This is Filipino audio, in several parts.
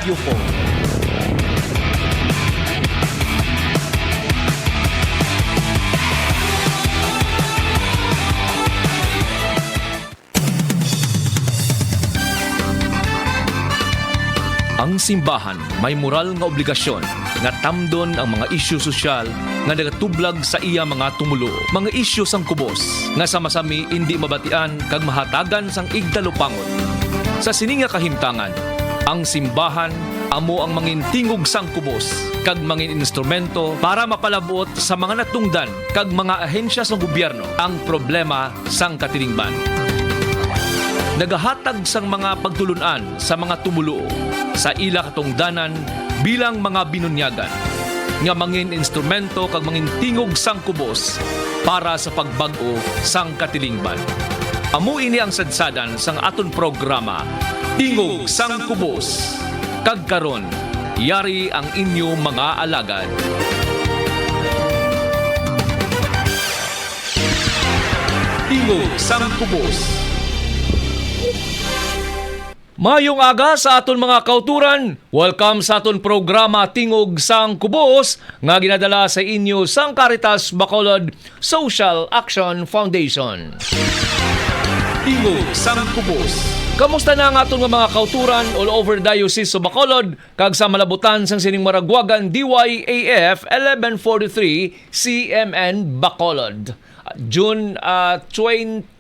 Radio Phone. Ang simbahan may moral nga obligasyon nga tamdon ang mga isyu sosyal nga nagatublag sa iya mga tumulo. Mga isyu sang kubos nga sama-sami hindi mabatian kag mahatagan sang igdalupangon. Sa sini nga kahimtangan, ang simbahan amo ang mangintingog sang kubos kag mangin instrumento para mapalabot sa mga natungdan kag mga ahensya sa gobyerno ang problema sang katilingban. Nagahatag sang mga pagtulunan sa mga tumulo sa ila katungdanan bilang mga binunyagan nga mangin instrumento kag mangin tingog sang kubos para sa pagbag-o sang katilingban. Amo ini ang sadsadan sang aton programa Tingog sang Kubos. Kag karon, yari ang inyo mga alagad. Tingog sang Kubos. Mayong aga sa aton mga kauturan. Welcome sa aton programa Tingog sang Kubos nga ginadala sa inyo sang Caritas Bacolod Social Action Foundation. Tingog sang Kubos. Kamusta na ang aton mga kauturan all over Diocese of Bacolod kag sa malabutan sang sining maragwagan DYAF 1143 CMN Bacolod. June 29,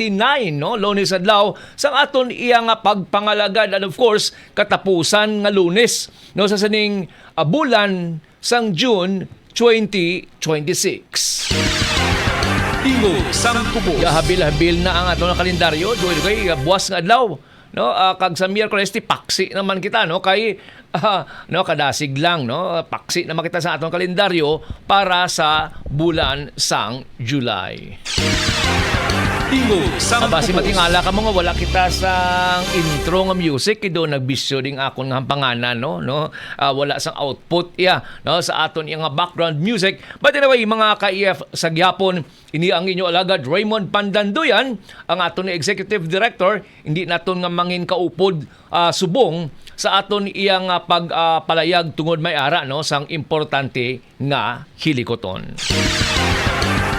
no, Lunes adlaw sang aton iya nga pagpangalagad, and of course katapusan nga Lunes no sa sining bulan sang June 2026. Tingog sang Kubos. Habil-habil na ang aton kalendaryo, duay buwas nga adlaw, no, kag sa Miyerkules ti paksi naman kita, no, kay no, kadasig lang, no, paksi naman kita sa atong kalendaryo para sa bulan sang July. Tingog sang Kubos. Basi matingala ka mga wala kita sang intro nga music, kido nagbisyo ding akon nga panganan, no, wala sang output no, sa aton nga background music. But anyway, mga ka-EF sa gyapon, ini ang inyo alagad Raymond Pandanduyan, ang aton executive director. Hindi naton nga mangin kaupod subong sa aton iyang pagpalayag tungod may ara, no, sang importante nga hilikoton.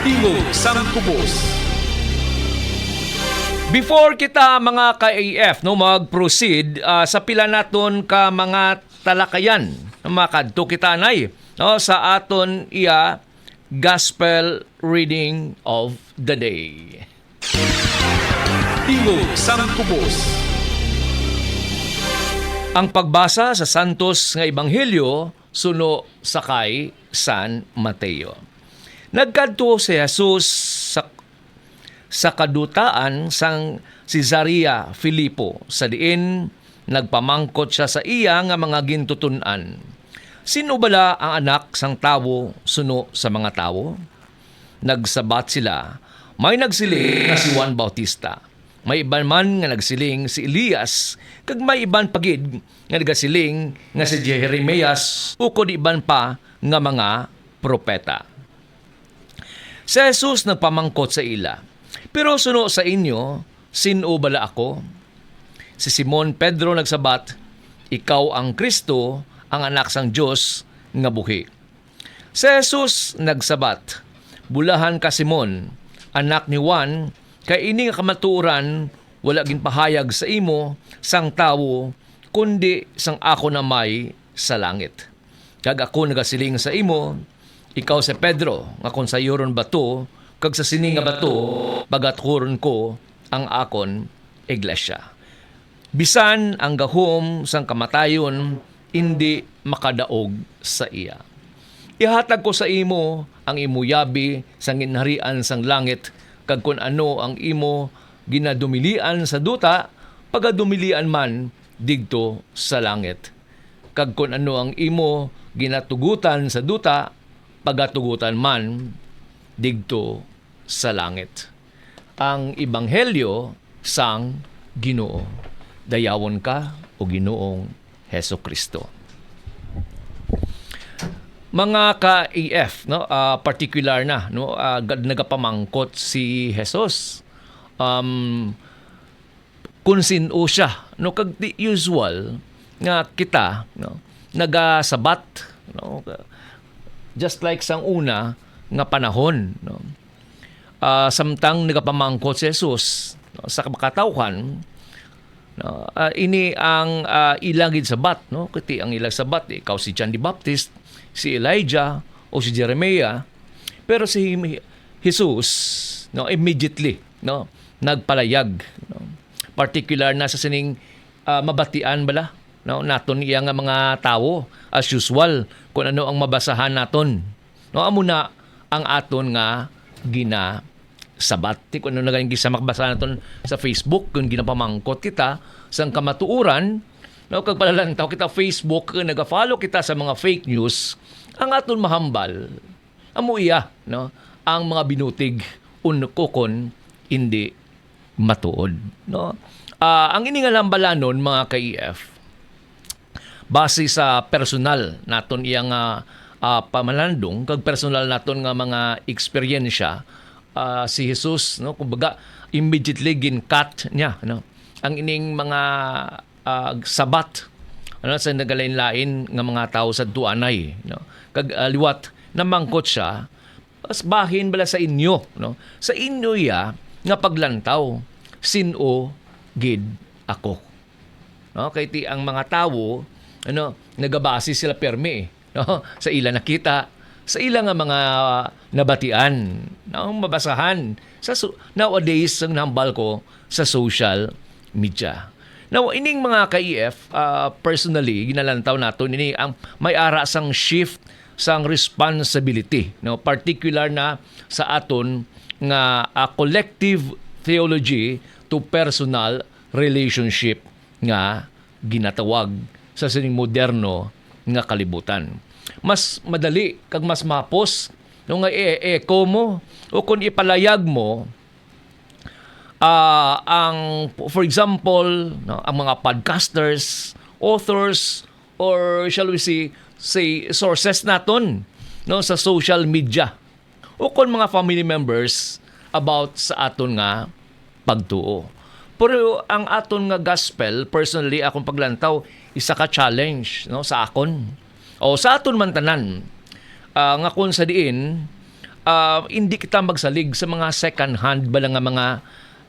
Tingog sang Kubos. Before kita mga ka-AF, no, mag-proceed sa pila naton ka mga talakayan, makadto kita nay, no, sa aton iya Gospel Reading of the Day. Tingog sang Kubos. Ang pagbasa sa Santos nga Ebanghelyo suno sakay San Mateo. Nagkadto si Jesus sa kadutaan sang Cesarea Filipo, sa diin nagpamangkot siya sa iya nga mga gintutunan. Sino bala ang anak sang tawo suno sa mga tawo? Nagsabat sila, may nagsiling nga si Juan Bautista, may iban man nga nagsiling si Elias, kag may iban pagid nga nagasiling nga si Jeremias, ukod iban pa nga mga propeta. Si Jesus nagpamangkot sa ila, pero suno sa inyo, sino bala ako? Si Simon Pedro nagsabat, ikaw ang Kristo, ang anak sang Diyos nga buhi. Si Jesus nagsabat, bulahan ka Simon, anak ni Juan, kay ini nga kamatuoran, wala ginpahayag sa imo sang tawo, kundi sang ako na may sa langit. Kag ako nagasiling sa imo, ikaw si Pedro, nga kung sayuron bato, kag sa sini nga bato, pagathuron ko ang akon iglesia. Bisan ang gahom sang kamatayon, hindi makadaog sa iya. Ihatag ko sa imo ang imuyabi sang ginharian sang langit, kag kun ano ang imo ginadumilian sa duta, pagadumilian man digto sa langit. Kag kun ano ang imo ginatugutan sa duta, pagatugutan man digto sa langit. Ang Ebanghelyo sang Ginoo. Dayawon ka o Ginoong Hesukristo. Mga ka-AF, no, particular na, no, nagapamangkot si Jesus. Kung sino siya, no, kag di usual nga kita nagasabat, just like sang una nga panahon, samtang nagapamangkot si Jesus sa makatawhan, ini ang ilang gid sabat, kiti ang ilang sabat, ikaw si John the Baptist, si Elijah o si Jeremiah, pero si Jesus immediately nagpalayag, particular na sa sining mabatian bala naton iya nga mga tawo as usual kung ano ang mabasahan naton, amo na ang aton nga ginasabat. Kung ano na ganyan gisamakbasa naton sa Facebook, kung ginapamangkot kita sang kamatuuran, kag palalantaw kita Facebook, kung nag-follow kita sa mga fake news, ang aton mahambal amo iya ang mga binutig unkokon hindi matuod, ang ini nga lambalanon mga ka-EF, base sa personal naton iya nga pamalandong kag personal naton nga mga eksperyensya, si Jesus kumbaga immediately gin-cut niya ang ining mga sabat sa nagalain-lain nga mga tao sa duanay, kag liwat namangkot siya as bahin bala sa inyo, sa inyo ya nga paglantaw sino gid ako, kay ti ang mga tawo nagabase sila permi sa ila nakita, sa ila nga mga nabatian, mabasahan sa nowadays ang nambal ko sa social media. Now ining mga ka-EF, personally ginalantaw nato ini ang may ara sang shift sang responsibility, particular na sa aton nga collective theology to personal relationship nga ginatawag sa sining moderno nga kalibutan. Mas madali kag mas mapos nga echo mo o kung ipalayag mo ang for example ang mga podcasters, authors, or shall we say sources naton sa social media o kung mga family members about sa aton nga pagtuo. Pero ang aton nga gospel, personally akong paglantaw, isa ka challenge sa akon o sa aton man tanan, nga kung sa diin hindi kita magsalig sa mga second hand bala nga mga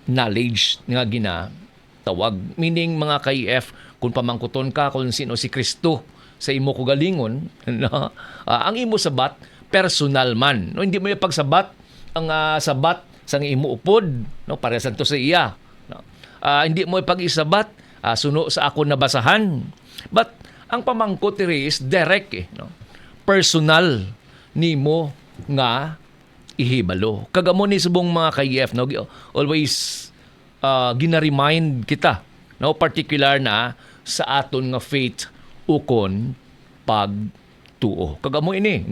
knowledge nga ginatawag, meaning mga ka-EF, kung pamangkuton ka kung sino si Kristo sa imo ko galingon, ang imo sabat personal man, hindi mo yung pagsabat ang sabat sang imo upod, para sa to sa iya, hindi mo ipag-isabat suno sa ako nabasahan. But ang pamangkot diri is direct personal nimo nga ihibalo. Kagamo ni subong mga ka-EF always gina-remind kita particular na sa aton nga faith ukon pagtuo. Kagamo ini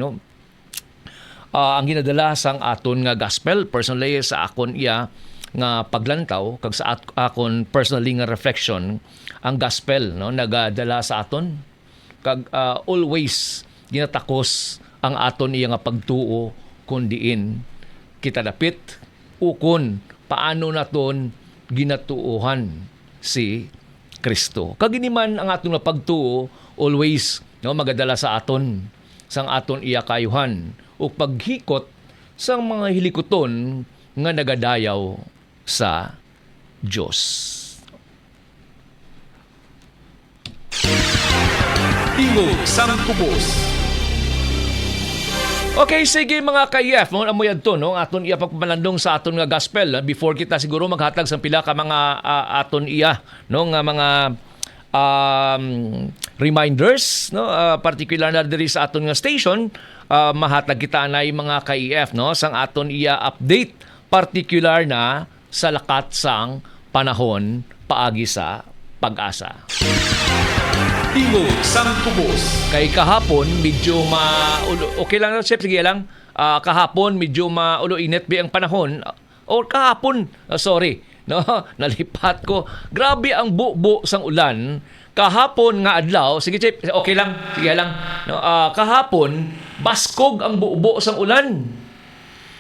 ang ginadala sang aton nga gospel personally sa akon iya nga paglantaw kag sa akon personally nga reflection, ang gospel nagadala sa aton kag always ginatakos ang aton iya nga pagtuo kun diin kita dapit ukon paano naton ginatuohan si Kristo. Kag ini man ang aton nga pagtuo always magadala sa aton sang aton iya kayuhan o paghikot sang mga hilikoton nga nagadayaw sa Diyos. Tingog sang Kubos. Okay, sige mga ka-EF, mo yan to, aton iya pagpalandong sa aton nga gospel. Before kita siguro maghatag sa pila ka mga aton iya, nga mga reminders, particular na diri sa aton nga station, mahatag kita na yung mga ka-EF, sang aton iya update, particular na sa lakat sang panahon paagi sa pag-asa. Tingog sang Kubos. Kay kahapon medyo okay lang na chef, sige lang. Kahapon medyo maulo init bi ang panahon. Or kahapon, sorry, nalipat ko. Grabe ang bubo sang ulan. Kahapon nga adlaw, sige chef, okay lang, sige lang. Kahapon baskog ang bubo sang ulan.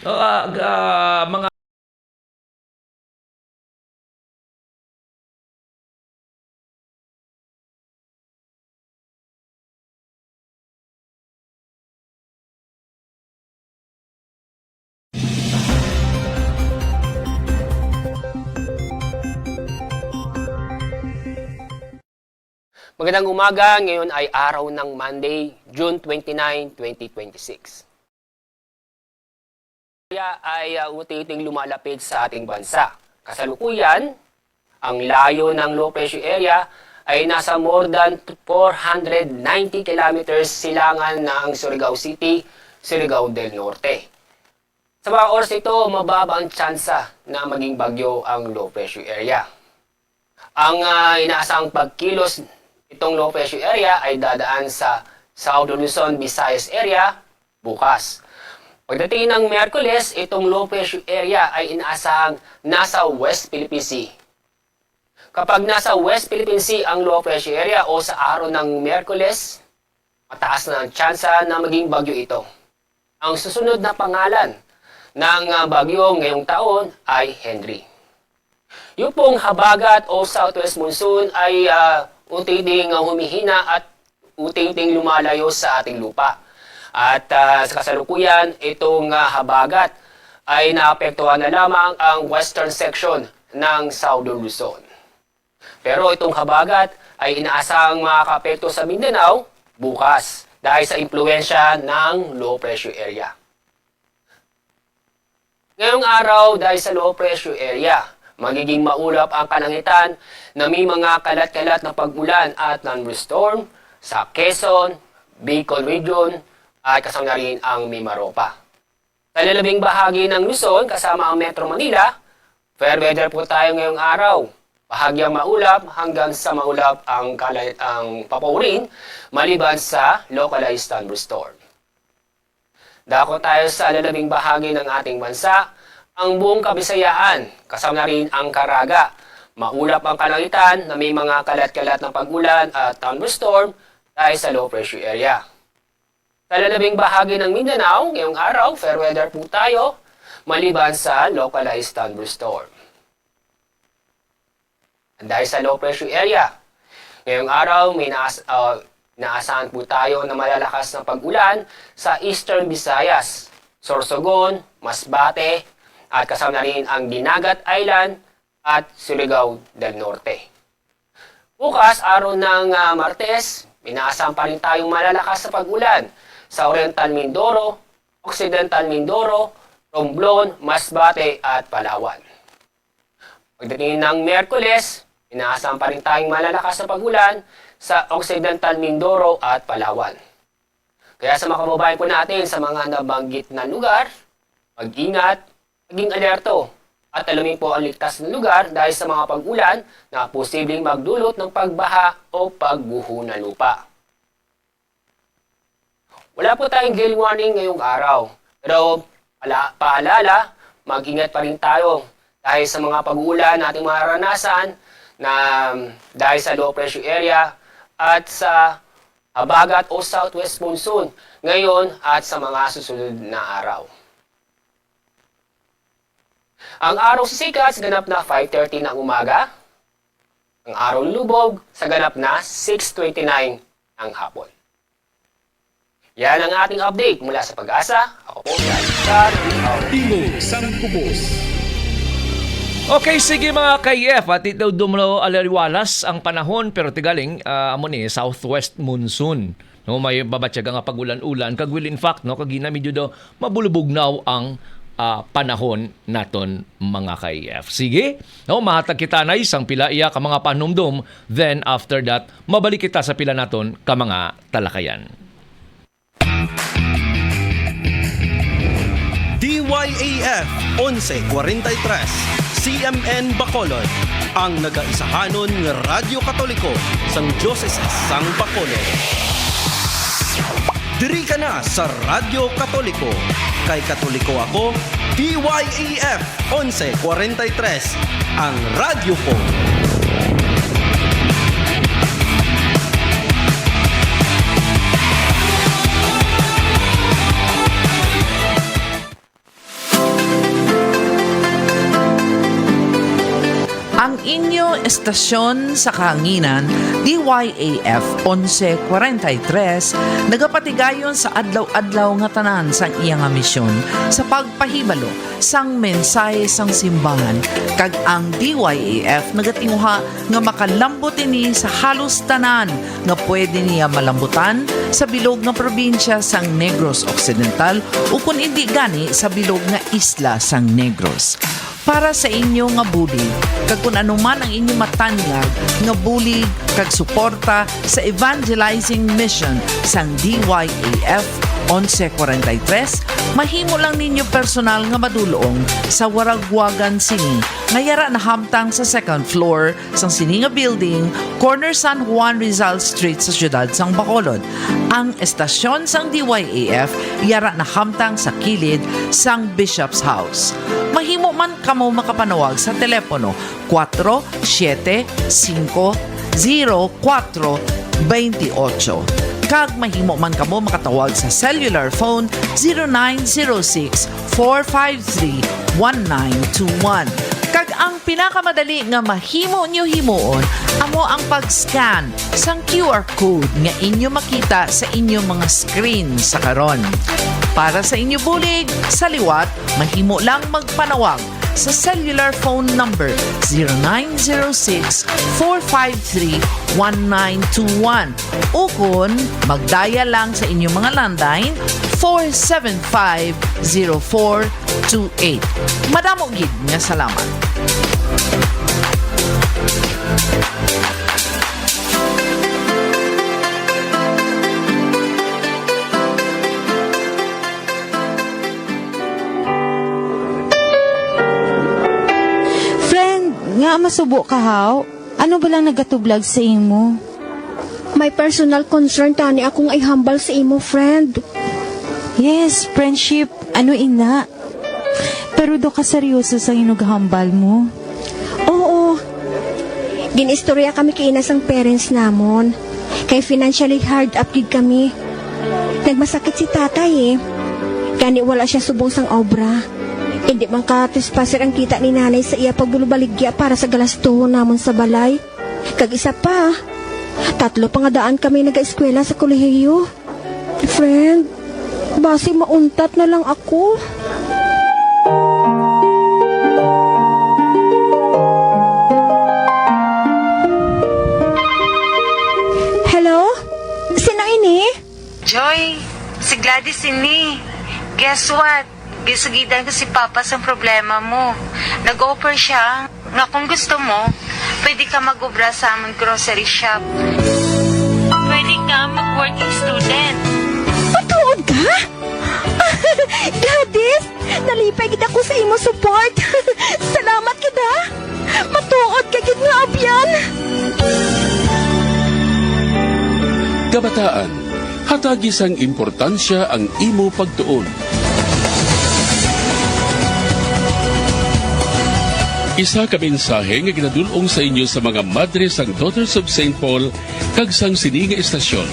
Mga Magandang umaga, ngayon ay araw ng Monday, June 29, 2026. Kaya ay unti-unting lumalapit sa ating bansa. Kasalukuyan, ang layo ng low pressure area ay nasa more than 490 kilometers silangan ng Surigao City, Surigao del Norte. Sa mga oras ito, mababa ang tsansa na maging bagyo ang low pressure area. Ang inaasang pagkilos itong low pressure area ay dadaan sa Southern Luzon, Visayas area bukas. Pagdating ng Miyerkules, itong low pressure area ay inaasahang nasa West Philippine Sea. Kapag nasa West Philippine Sea ang low pressure area o sa araw ng Miyerkules, mataas na ang tsansa na maging bagyo ito. Ang susunod na pangalan ng bagyo ngayong taon ay Henry. Yung pong habagat o southwest monsoon ay unti-unting humihina at unti-unting lumalayo sa ating lupa. At sa kasalukuyan, itong habagat ay naapektuhan na lamang ang western section ng Southern Luzon. Pero itong habagat ay inaasahang makakaapekto sa Mindanao bukas dahil sa impluensya ng low pressure area. Ngayong araw, dahil sa low pressure area, magiging maulap ang kalangitan na may mga kalat-kalat na pag-ulan at thunderstorm sa Quezon, Bicol Region at kasama na rin ang Mimaropa. Sa lalabing bahagi ng Luzon kasama ang Metro Manila, fair weather po tayo ngayong araw. Bahagyang maulap hanggang sa maulap ang papaurin maliban sa localized thunderstorm. Dako tayo sa lalabing bahagi ng ating bansa, ang buong Kabisayaan, kasama na rin ang Caraga. Maulap ang kalangitan na may mga kalat-kalat na pag-ulan at thunderstorm dahil sa low pressure area. Sa lalabing bahagi ng Mindanao, ngayong araw, fair weather po tayo, maliban sa localized thunderstorm. Dahil sa low pressure area, ngayong araw, may naasahan po tayo na malalakas na pag-ulan sa Eastern Visayas, Sorsogon, Masbate, at kasama na rin ang Dinagat Island at Surigao del Norte. Bukas, araw ng Martes, inaasahan pa rin tayong malalakas na pag-ulan sa Oriental Mindoro, Occidental Mindoro, Romblon, Masbate at Palawan. Pagdating ng Miyerkules, inaasahan pa rin tayong malalakas na pag-ulan sa Occidental Mindoro at Palawan. Kaya sa mga kababayan po natin sa mga nabanggit na lugar, mag-ingat, maging alerto at alamin po ang ligtas na lugar dahil sa mga pag-ulan na posibleng magdulot ng pagbaha o pagguho ng lupa. Wala po tayong gale warning ngayong araw, pero paalala, mag-ingat pa rin tayo dahil sa mga pag-ulan nating mararanasan na dahil sa low pressure area at sa habagat o southwest monsoon ngayon at sa mga susunod na araw. Ang araw sisikat sa ganap na 5:30 ng umaga. Ang araw lubog sa ganap na 6:29 ng hapon. Yan ang ating update mula sa Pag-asa. Ako po si Richard. Tingog sang Kubos. Okay, sige mga KF, at ito dumlo alariwalas ang panahon pero tigaling amo ni southwest monsoon. No, may babatyaga nga pagulan-ulan kag will in fact no kag medyo do mabulubugnaw ang panahon naton mga KF. Sige, no, mahatag kita na isang pila iya ka mga panumdum, then after that mabalik kita sa pila naton ka mga talakayan. DYAF 1143 CMN Bacolod, ang nagaisahanon ng Radyo Katoliko sang Diocese sang Bacolod. Diri ka na sa Radyo Katoliko. Kay Katoliko ako, DYAF 1143, ang radyo ko. Ang inyo inyo estasyon sa kahanginan, DYAF 1143, nagapatigayon sa adlaw-adlaw nga tanan sang iyang misyon sa pagpahibalo sang mensahe sang simbahan, kag ang DYAF nagatinguha nga makalambot ini sa halos tanan nga pwede niya malambutan sa bilog nga probinsya sang Negros Occidental o kung hindi gani sa bilog nga isla sang Negros. Para sa inyo nga bulig, kag kung anuman ang inyo matanyag nga bulig kag suporta sa evangelizing mission sang DYAF 1143, mahimo lang ninyo personal nga madulong sa Waragwagan sini nga yara na hamtang sa second floor sang sini nga building, corner San Juan Rizal Street sa siyudad sang Bacolod. Ang estasyon sang DYAF yara na hamtang sa kilid sang Bishop's House. Mahimo man kamo makapanawag sa telepono 475-0428. Kag mahimo man kamo makatawag sa cellular phone 0906-453-1921. Kag ang pinakamadali nga mahimo nyo himuon amo ang pag-scan sang QR code nga inyo makita sa inyong mga screen sa karon. Para sa inyo bulig, sa liwat, mahimo lang magpanawag sa cellular phone number 0906-453-1921 o kung magdaya lang sa inyong mga landline 475-0428. Madamo gid nga salamat. Nga masubo ka haw? Ano ba lang nagatublag sa imo? May personal concern tani akong ay hambal sa imo, friend. Yes, friendship. Ano ina? Pero do ka seryoso sa inughambal mo? Oo. Ginistorya kami kay ina sang parents namon. Kay financially hard up gid kami. Nagmasakit si tatay eh. Gani wala siya subong sang obra. Hindi man ka-trespasser ang kita ni nanay sa iya pagbulubaligya para sa galastuhon namon sa balay. Kag isa pa, 3 pa nga daan kami nag-eskwela sa kolehiyo. Friend, basi mauntat na lang ako. Hello? Sino ini? Joy, si Gladys ini. Guess what? Gisugidan ko si Papa sa problema mo. Nag-offer siya nga kung gusto mo, pwede ka mag-obra sa aming grocery shop. Pwede ka mag-working student. Patuod ka? Gladys, nalipay gid ako sa imo support. Salamat kita. Matuod ka gid nga abyan. Kabataan, hatagi sang importansya ang imo pagtuon. Isa ka mensahe nga ginadulong sa inyo sa mga madre sang Daughters of St. Paul kag sang sininga estasyon.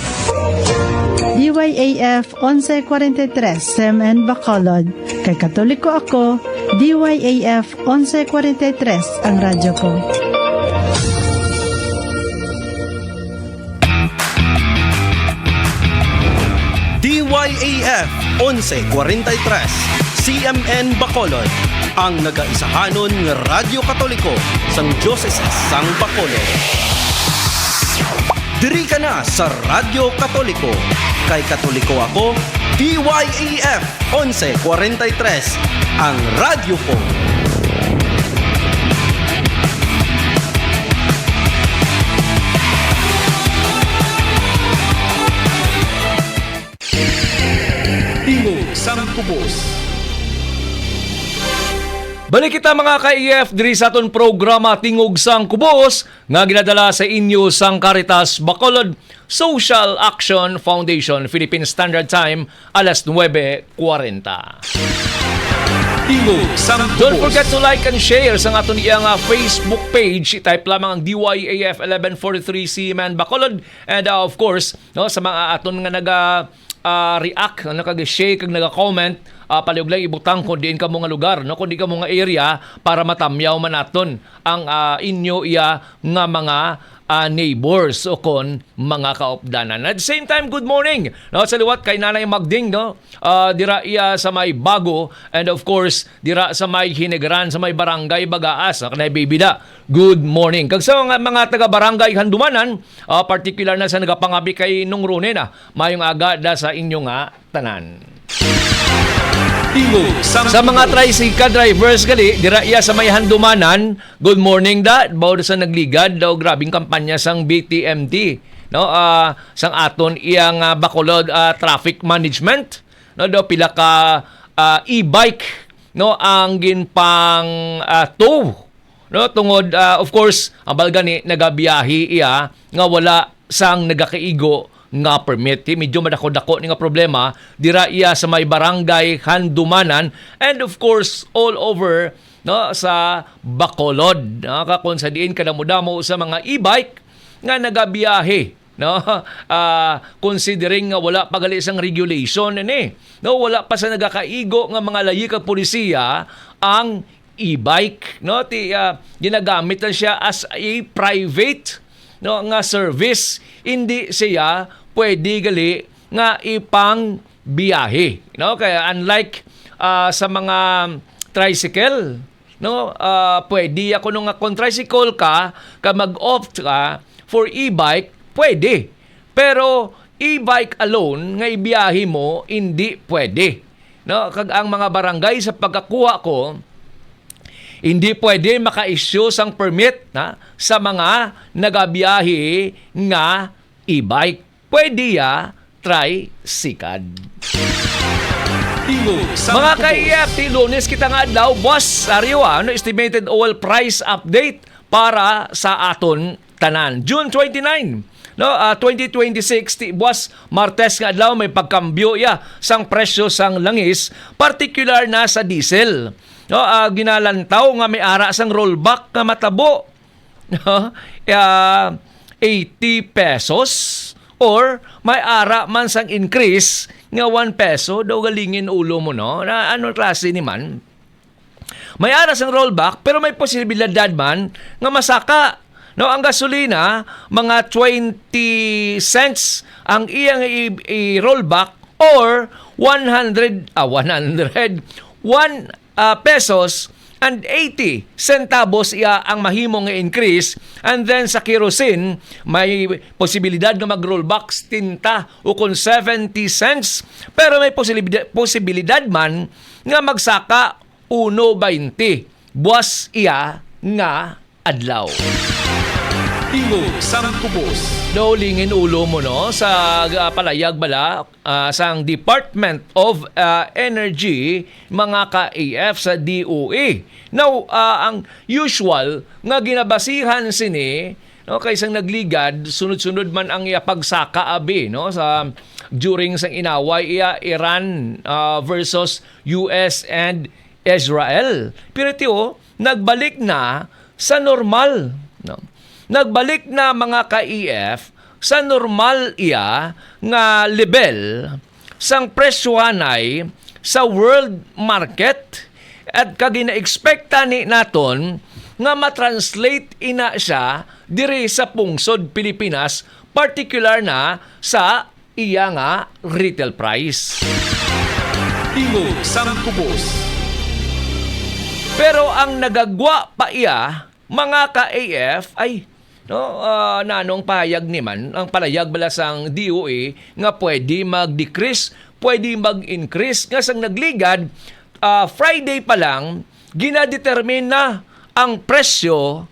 DYAF 1143 SMN Bacolod. Kay Katoliko ako, DYAF 1143 ang radyo ko. DYAF 1143 CMN Bacolod, ang nagaisahanon nga Radyo Katoliko sang Diocese sang Bacolod. Diri ka na sa Radyo Katoliko. Kay Katoliko ako, DYAF 1143, ang radyo ko. Tingog sang Kubos. Balik kita mga ka-EF diri sa aton programa Tingog sang Kubos nga ginadala sa inyo sang Caritas Bacolod Social Action Foundation, Philippine Standard Time, alas 9:40. Tingog sang Kubos. Don't forget to like and share sa aton iyang Facebook page. Type lamang ang DYAF 1143 CMN Bacolod, and of course, no, sa mga aton nga naga react, nag-share kag naga-comment, paliog lang ibutang kung diin ka mga lugar, no? Kung di ka mga area para matamyaw manaton ang inyo iya nga mga neighbors o kon mga kaopdanan. At the same time, good morning. No, sa liwat kay Nanay Magding, no? Dira iya sa may Bago, and of course, dira sa may Hinegaran, sa may Barangay Bagaas, kanay bibida. Good morning. Kag sa mga taga-barangay Handumanan, particular na sa nagapangabi kay nung rune na, mayong aga da sa inyo nga tanan. Sa mga tricycle drivers gali, dira iya sa may Handumanan, good morning da, bawd sa nagligad daw grabing kampanya sang BTMT, no? Sang aton iyang Bacolod traffic management, no, daw pila ka e-bike, no, ang ginpang tow, no, tungod of course ang balgani nagabiyahe iya nga wala sang nagakaigo nga permit. Medyo madako-dako ni nga problema dira iya sa may Barangay Handumanan, and of course all over, no, sa Bacolod, no, kakon sa diin kadamo-damo sa mga e-bike nga nagabiyahe, no, considering nga wala pa gali isang regulation ni, no, wala pa sa nagakaigo nga mga layi kag polisiya ang e-bike, no, ginagamit na siya as a private, no, nga service, hindi siya pwede gali nga ipang biyahe, no? Kaya unlike sa mga tricycle, no, pwede ako nung kung tricycle ka mag-opt ka for e-bike, pwede, pero e-bike alone nga ibiyahe mo hindi pwede, no? Kag ang mga barangay sa pagkakuha ko, hindi pwede maka-issue sang permit na sa mga nagabiyahe nga e-bike. Pwede ya tricycle. Mga ka-EF, Lunes kita nga adlaw, boss, ariyo estimated oil price update para sa aton tanan. June 29. No, 2026, boss, Martes nga adlaw may pagkambyo ya sang presyo sang langis, particular na sa diesel. No, ginalantaw nga may ara sang rollback nga matabo, no, 80 pesos, or may ara man sang increase nga 1 peso daw galingin ulo mo, no, na anong klase ni man. May ara sang rollback pero may posibilidad man nga masaka, no. Ang gasolina mga 20 cents ang iyang i-rollback, or 1 pesos and 80 centavos iya ang mahimong nga increase. And then sa kerosene may posibilidad nga mag-rollback tinta o kon 70 cents, pero may posibilidad man nga magsaka 1.20 buwas iya nga adlaw. Lingin ulo mo, no, sa palayag bala sang Department of Energy, mga ka-AF sa DOE. Now, ang usual nga ginabasihan sini, no, kaysang nagligad, sunod-sunod man ang pagsaka abi, no, sa during sang inaway Iran versus US and Israel. Pero ito, nagbalik na sa normal, no. Nagbalik na mga ka-EF sa normal iya nga level sang presyohanay sa world market, at kagina-expecta ni naton nga matranslate ina siya diri sa pungsod Pilipinas, particular na sa iya nga retail price. Pero ang nagagwa pa iya, mga ka-AF, ay, no, nanong pahayag ni man, ang palayag bala sang DOE nga pwede mag-decrease, pwede mag-increase. Nga sang nagligad, Friday pa lang, ginadetermine na ang presyo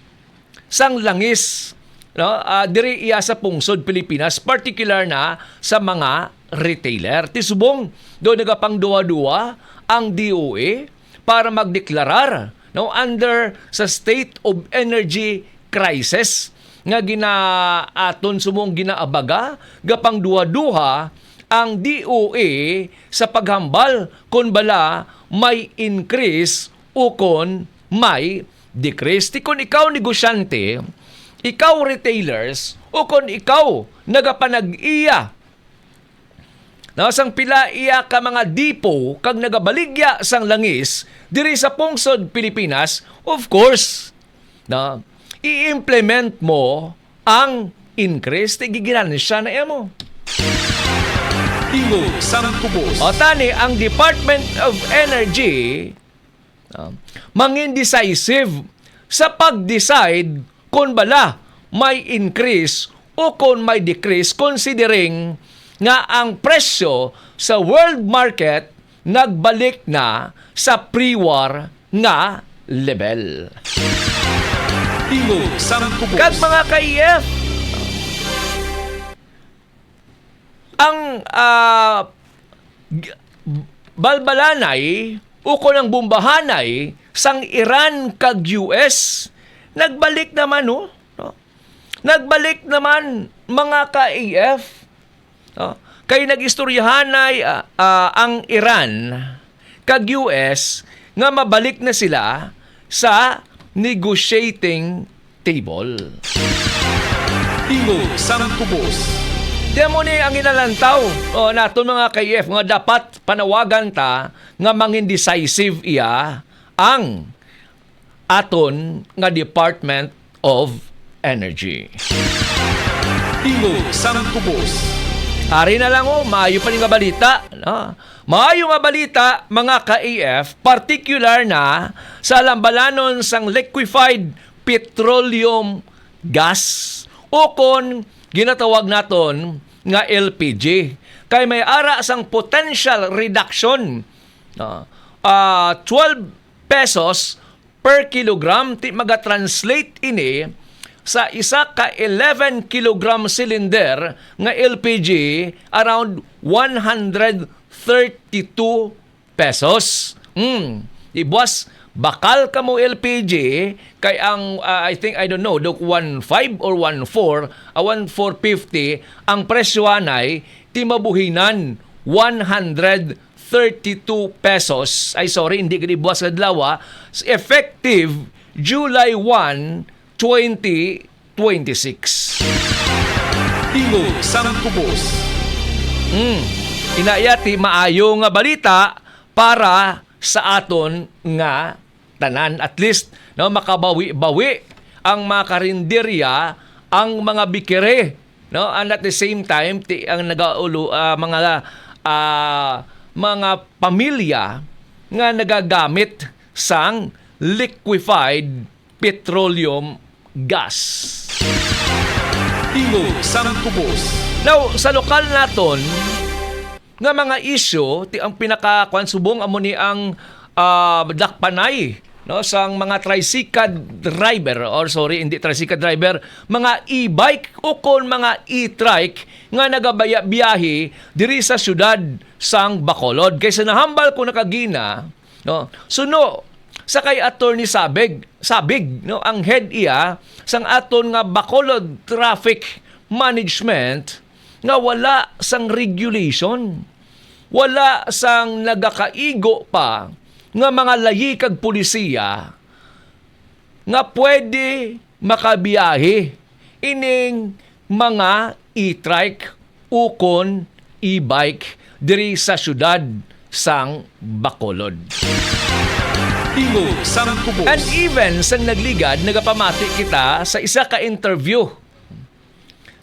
sang langis, no, diri iya sa pungsod Pilipinas, particular na sa mga retailer. Tisubong, do nagapang duwa-duwa ang DOE para magdeklarar, no, under sa state of energy crisis nga ginaaton sumong ginaabaga gapang duha-duha ang DOE sa paghambal kung bala may increase o kung may decrease. Ti kung ikaw negosyante, ikaw retailers, o kung ikaw nagapanag-iya Na sang pila iya ka mga dipo kag nagabaligya sang langis diri sa pungsod Pilipinas, of course, na i-implement mo ang increase ti giginansya na emo. Tingog sang Tubos. O tani, ang Department of Energy mangin decisive sa pag-decide kung bala may increase o kung may decrease, considering nga ang presyo sa world market nagbalik na sa pre-war nga level. Tingog sang Tubos. Kag mga ka-EF, ang balbalanay o kung ang bumbahanay sang Iran kag US nagbalik naman no? Nagbalik naman mga ka-EF. Kay nag-istoryahanay ang Iran kag US nga mabalik na sila sa negotiating table. Tingog sang Tubos. Demo ni ang inalantaw naton mga ka-EF nga dapat panawagan ta nga mangin decisive iya ang aton nga Department of Energy. Tingog sang Tubos. Ari na lang maayo pa ni nga balita. No? Maayo nga balita mga ka-EF, particular na sa lambalanon sang liquefied petroleum gas o kon ginatawag naton nga LPG. Kay may ara sang potential reduction 12 pesos per kilogram ti maga-translate ini sa isa ka 11 kilogram cylinder nga LPG around 132 pesos. Ibwas bakal ka mo LPG kay ang I think I don't know dok 1.5 or 1.4 1.450 ang presyo anay ti mabuhinan 132 pesos. Ay sorry, hindi gani buwas kadlaw, effective July 1, 2026. Tingog sang Tubos. Inayati maayo nga balita para sa aton nga tanan, at least no, makabawi-bawi ang mga karinderya, ang mga bikere, no, and at the same time ang nagaulo mga pamilya nga nagagamit sang liquefied petroleum gas. Tingog sang Tubos. Now, sa lokal naton nga mga issue, ang pinaka-kwansubong amo ni ang dakpanay no sang mga tricycle driver, or sorry, hindi tricycle driver, mga e-bike o kon mga e-trike nga nagabaya-biyahe diri sa syudad sang Bacolod. Kaysa nahambal ko nakagina, no, suno sa kay Attorney Sabig no, ang head iya sang aton nga Bacolod Traffic Management nga wala sang regulation, wala sang nagakaigo pa nga mga layi kag pulisiya nga pwede makabiyahe ining mga e-trike ukon e-bike diri sa syudad sang Bacolod. Tingog sang Tubos. And even sang nagligad, nagapamati kita sa isa ka interview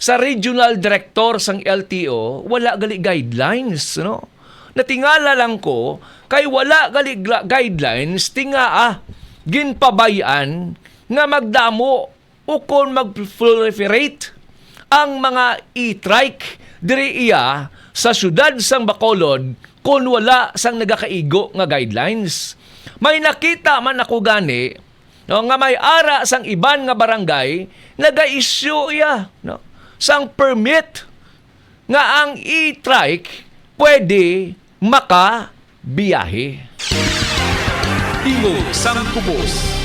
sa regional director sang LTO, wala gali guidelines, no? Natingala lang ko kay wala gali guidelines, tinga ginpabayan nga magdamo o kon mag-proliferate ang mga e-trike diri iya sa syudad sang Bacolod kung wala sang nagakaigo nga guidelines. May nakita man ako gani no, nga may ara sang iban nga barangay naga-issue iya no, sang permit nga ang e-trike pwede makabiyahe. Tingog sang Tubos.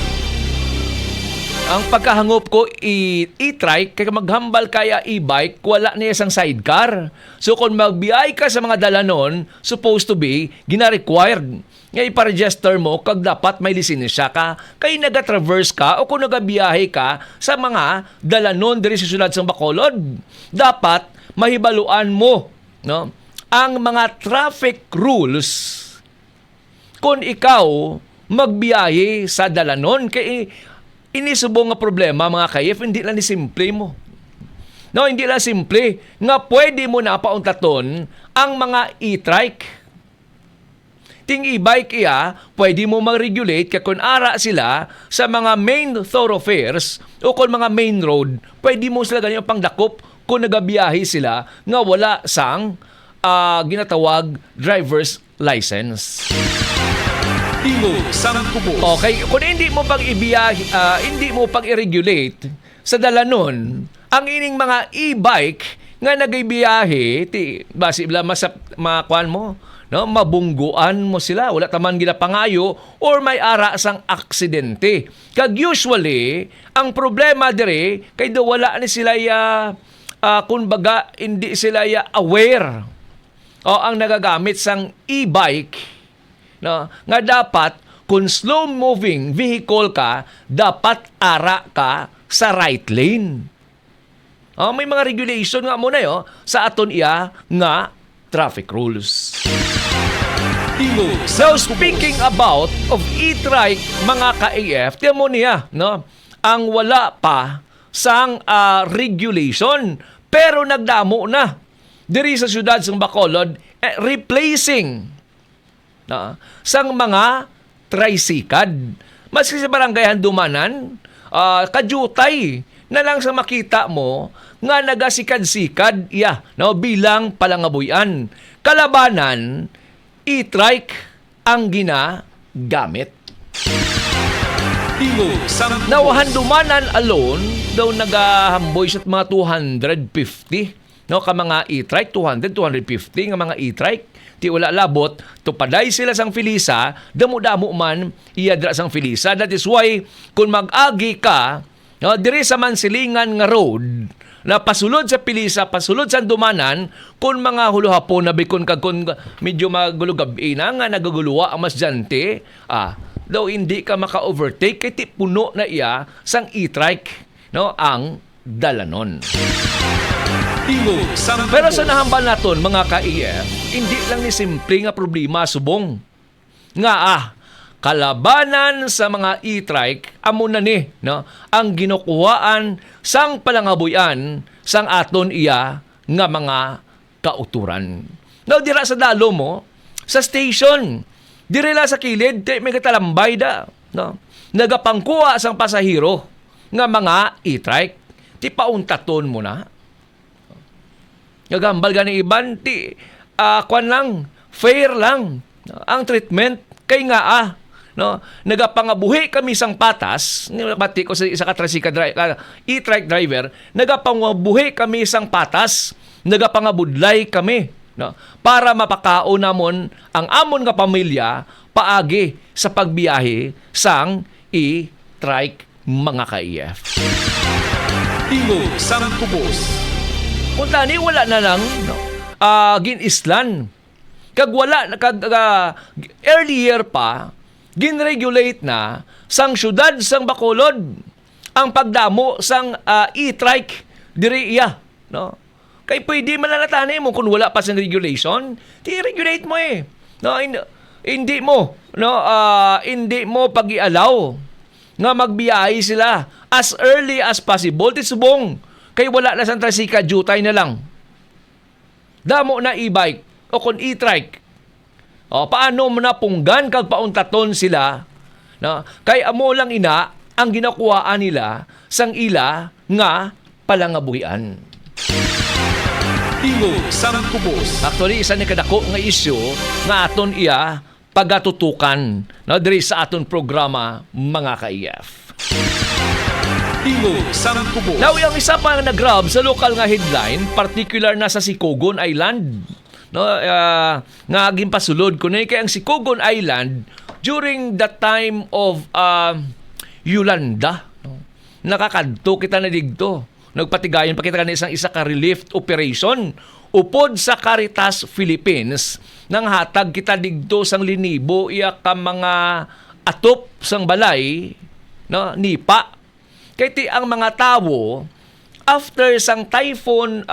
Ang pagkahangop ko e-trike, kaya maghambal kaya e-bike, wala na isang sidecar. So kung magbiyahe ka sa mga dalanon, supposed to be, gina-required nga iparegister mo kag dapat may lisensya ka, kay naga-traverse ka o kung nagabiyahe ka sa mga dalanon diri sa syudad sang Bacolod. Dapat mahibaluan mo no, ang mga traffic rules kung ikaw magbiyahe sa dalanon. Kay inisubong nga problema mga kayef, hindi lang ni simple mo. No, hindi lang simple nga pwede mo na pauntaton ang mga e-trike. Ting e-bike iya, pwede mo mag-regulate kaya kung ara sila sa mga main thoroughfares o kung mga main road, pwede mo sila ganyan pangdakop kung nagabiyahe sila nga wala sang ginatawag driver's license. Okay, kung hindi mo hindi mo pag-i-regulate sa dalanon ang ining mga e-bike nga nagabiyahe basi bla makuan mo, no, mabungguan mo sila, wala taman ginapangayo or may ara sang aksidente. Kag usually ang problema dire kay do wala ni sila kumbaga hindi sila aware ang nagagamit sang e-bike. No, nga dapat kung slow moving vehicle ka, dapat ara ka sa right lane. May mga regulation nga muna sa aton iya nga traffic rules. So speaking about of e-trike mga ka-AF, tiyan mo niya, no, ang wala pa sang regulation pero nagdamo na diri sa syudad sang Bacolod replacing sang mga tricycad. Maski sa barangay Handumanan, kajutay na lang sa makita mo nga nagasikad-sikad bilang palangabuyan. Kalabanan, e-trike ang ginagamit. Now, Handumanan alone, daw nagahamboy sa mga 250 ka mga e-trike, 200, 250 nga mga e-trike. Ti wala labot, tupaday sila sang Filisa, damo-damo man iyadra sang Filisa. That is why, kung mag-agi ka, diri sa Mansilingan nga road, na pasulod sa Pilisa, pasulod sa Dumanan, kung mga huluhapon na bikon kag kung medyo magulugabi na nga nagaguluwa ang masyante, daw hindi ka maka-overtake kay ti puno na iya sang e-trike, no, ang dalanon. Pero sa nahambal naton mga ka-EF, hindi lang ni simple nga problema subong. Nga kalabanan sa mga e-trike amo na ni, no, ang ginukuhaan sang palangabuyan sang aton iya nga mga kauturan. Now dira sa dalo mo sa station, diri la sa kilid may katalambay da, no, nagapangkuha sang pasahero nga mga e-trike. Ti pauntaton mo na. Nagambal gani iban ti kwan lang, fair lang ang treatment kay nga no, nagapangabuhi kami sang patas, nabati ko sa isa ka e-trike driver, nagapangabuhi kami sang patas, nagapangabudlay kami, no, para mapakao namon ang amon nga pamilya paagi sa pagbiyahe sang e-trike mga ka-EF. Sang Kubos. Kung tani, wala na lang ginislan. Kag wala, earlier pa, ginregulate na sang syudad sang Bacolod ang pagdamo sang e-trike diri iya. No? Kay pwede malalatani mo kung wala pa sa regulation, i-regulate mo No, hindi mo, no, hindi mo pag-ialaw nga magbiyahe sila as early as possible. Tisubong. Kay wala na sang trasika, jutay na lang. Damo na e-bike o kung e-trike. Paano mo na punggan kag pauntaton sila? No? Kay amo lang ina ang ginakuhaan nila sang ila nga palangabuhian. Sang Kubos. Actually, isa ni kadako nga isyu nga aton iya pagatutukan, no, diri sa aton programa mga ka-EF. Now, yung isa pa nag-grab sa local nga headline, particular na sa Sikogon Island. No, nga gimpasulod ko na kay ang Sikogon Island during the time of Yolanda. No? Nakakadto kita na digto. Nagpatigayon pa kita kanina isa ka relief operation upod sa Caritas Philippines nang hatag kita digto sang linibo iya ka mga atop sang balay, no, nipa. Kaya ang mga tao after sang Typhoon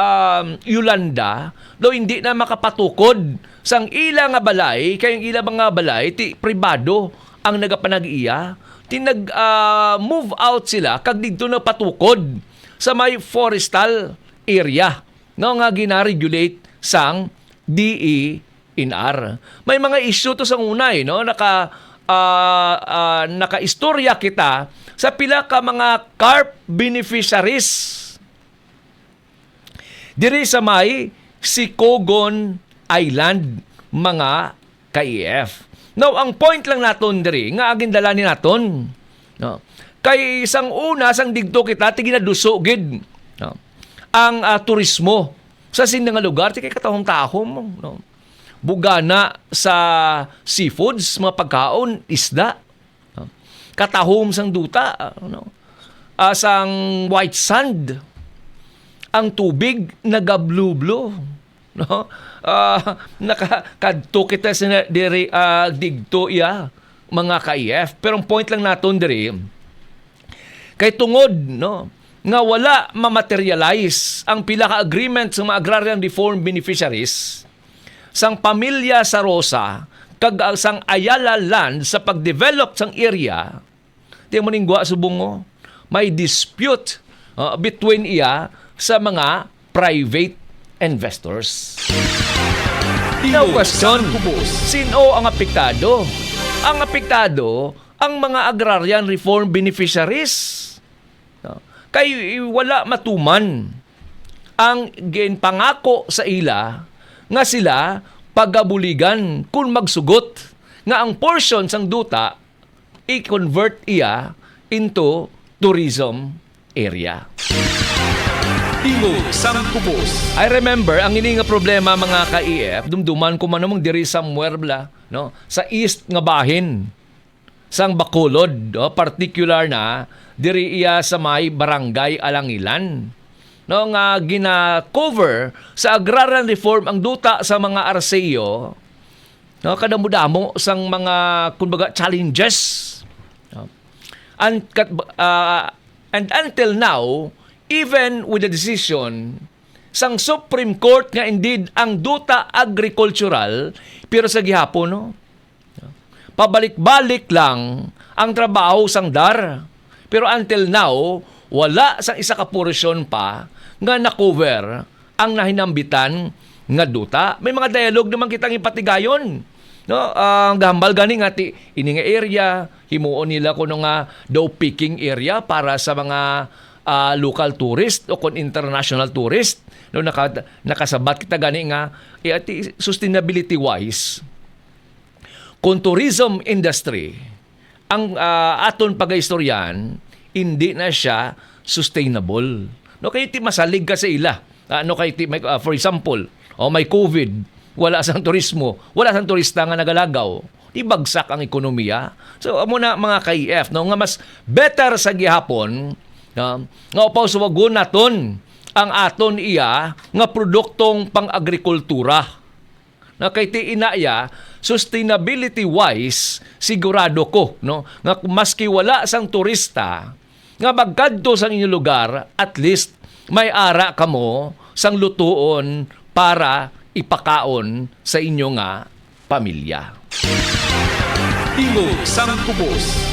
Yolanda, do hindi na makapatukod sang ila nga balay, kayong ila mga balay, ti pribado ang nagapanag-iya, ti nag-move out sila, kag dito na patukod sa may forestal area, no, nga gina-regulate sang DENR. May mga issue to sa unay, no, nakaistorya kita sa pila ka mga carp beneficiaries diri sa may Sikogon Island, mga ka-EF. Now, ang point lang naton diri, nga aging dalani naton, no? Kay isang una, sang digto kita, tiginaduso gid, no? Ang turismo sa sinang lugar, kay katahong-tahom, no? Bugana sa seafoods, mga pagkaon, isda, no? Katahom sang duta, no? Sang white sand, ang tubig nagablublo, no, nakakadto kita sa diri digto iya mga ka-EF. Pero ang point lang naton diri kay tungod, no, nga wala ma-materialize ang pila ka agreement sa mga agrarian reform beneficiaries sang pamilya sa Rosa kag sang Ayala land sa pagdevelop sang area. Di mo ningwa subungo, may dispute between iya sa mga private investors. Now question, sino ang apektado? Ang apektado, ang mga agrarian reform beneficiaries. Kay wala matuman ang ginpangako sa ila nga sila pagabuligan kung magsugot nga ang portion sang duta i-convert iya into tourism area. Tingog sang Kubos. I remember, ang ini nga problema mga ka-EF, dumduman ko man namang diri somewhere bla, no? Sa east nga bahin, sang Bacolod, particular na, diri iya sa may barangay Alangilan. No, nga gina-cover sa agrarian reform ang duta sa mga RCO, no, kadamo-damo sang mga kumbaga challenges. No? And until now, even with the decision sang Supreme Court nga indeed ang duta agricultural, pero sa gihapon, no? Pabalik-balik lang ang trabaho sang DAR. Pero until now, wala sang isa ka portion pa nga na-cover ang nahinambitan nga duta. May mga dialogue naman kitang ipatigayon. No, ang gambal gani nga ini nga area, himuon nila kuno nga daw picking area para sa mga local tourist o kon international tourist. No, nakasabat kita gani nga sustainability wise. Kung tourism industry ang aton pagaistoryan, hindi na siya sustainable. No, kay ti masalig ka sa ila. No, kay ti for example, may COVID, wala sang turismo, wala sang turista nga nagalagaw, ibagsak ang ekonomiya. So amo na mga ka-EF, no, nga mas better sa gihapon, nga upaw suwagon naton ang aton iya nga produktong pang-agrikultura. Na kay ti inaya sustainability wise sigurado ko, no, nga maski wala sang turista nga magkadto sang inyong lugar, at least may ara kamo sang lutuon para ipakaon sa inyo nga pamilya. Tingog sang Kubos.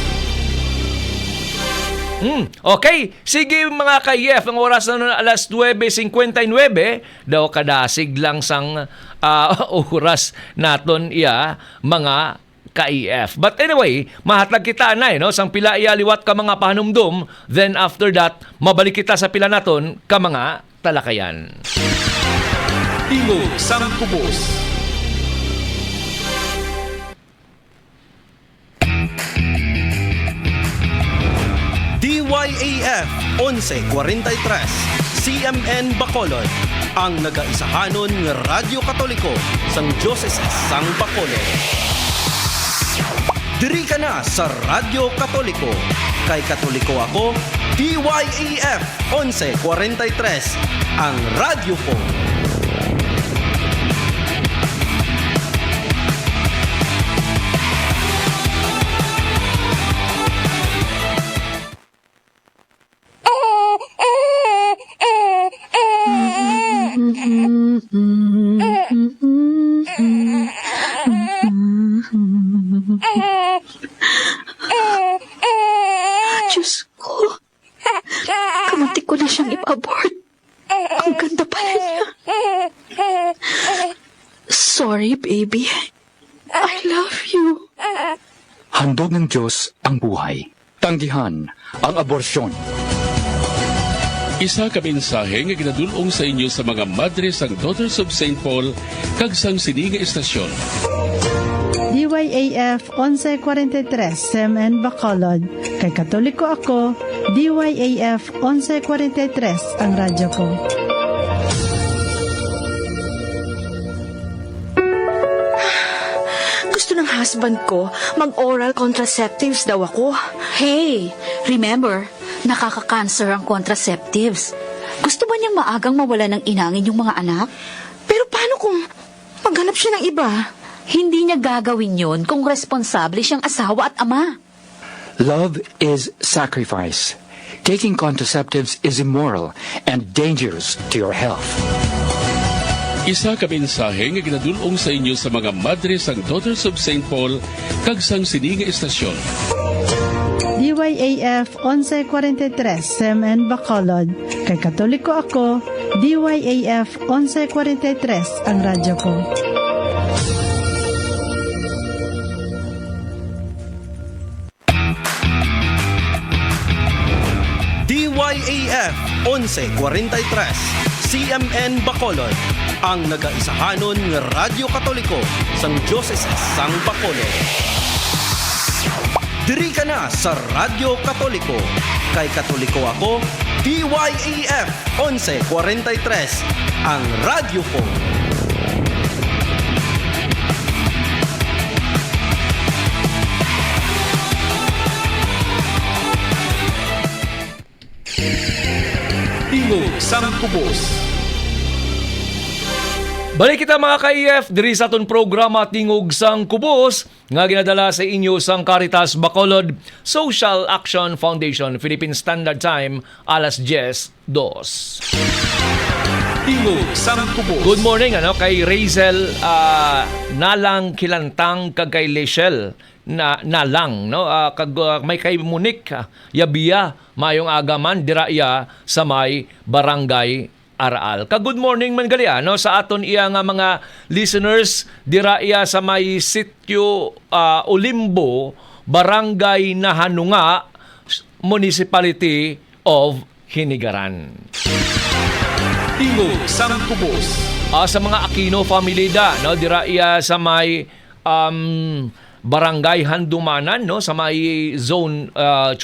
Okay, sige mga ka-EF, ang oras na alas 9:59, daw kadasig lang sang oras naton iya mga ka-EF. But anyway, mahatag kita na no, sang pila liwat ka mga pahanumdum, then after that, mabalik kita sa pila naton ka mga talakayan. Tingog sang Kubos. DYAF 1143 CMN Bacolod, ang nagaisahanon ng Radyo Katoliko sang Diocese sang Bacolod. Diri ka na sa Radyo Katoliko. Kay Katoliko ako, DYAF 1143, ang radyo ko. sorry, baby. I love you. Handog ng Diyos ang buhay. Tanggihan ang aborsyon. Isa ka mensahe nga ginadulong sa inyo sa mga madre sang Daughters of St. Paul kag sang sininga estasyon. DYAF 1143 SMN Bacolod. Kay Katoliko ako, DYAF 1143 ang radyo ko. Gusto ng husband ko, mag-oral contraceptives daw ako. Hey, remember, nakaka-cancer ang contraceptives. Gusto ba niyang maagang mawala ng inangin yung mga anak? Pero paano kung maghanap siya ng iba? Hindi niya gagawin yun kung responsable siyang asawa at ama. Love is sacrifice. Taking contraceptives is immoral and dangerous to your health. Isa ka mensahe nga ginadulong sa inyo sa mga madre sang Daughters of St. Paul kag sang sininga estasyon. DYAF 1143 SMN Bacolod. Kay Katoliko ako, DYAF 1143 ang radyo ko. DYAF 1143 CMN Bacolod, ang nagaisahanon nga Radyo Katoliko sang Diocese sang Bacolod. Diri ka na sa Radyo Katoliko. Kay Katoliko ako, DYAF 1143 ang radyo ko. Tingog sang Kubos. Balik kita mga ka-EF, diri sa aton programa Tingog sang Kubos nga ginadala sa inyo sang Caritas Bacolod Social Action Foundation, Philippine Standard Time, alas 10:02. Tingog sang Kubos. Good morning kay Razel Nalang Kilantang kag kay Lechelle nalang kag may kay Monique Yabia mayong agaman dira sa may barangay Araal. Kag good morning man gali sa aton iya nga mga listeners dira sa may sitio Olimbo, barangay Nahanunga, Municipality of Hinigaran. Tingog sang Kubos. Sa mga Aquino family dira sa may Barangay Handumanan sa may zone 12.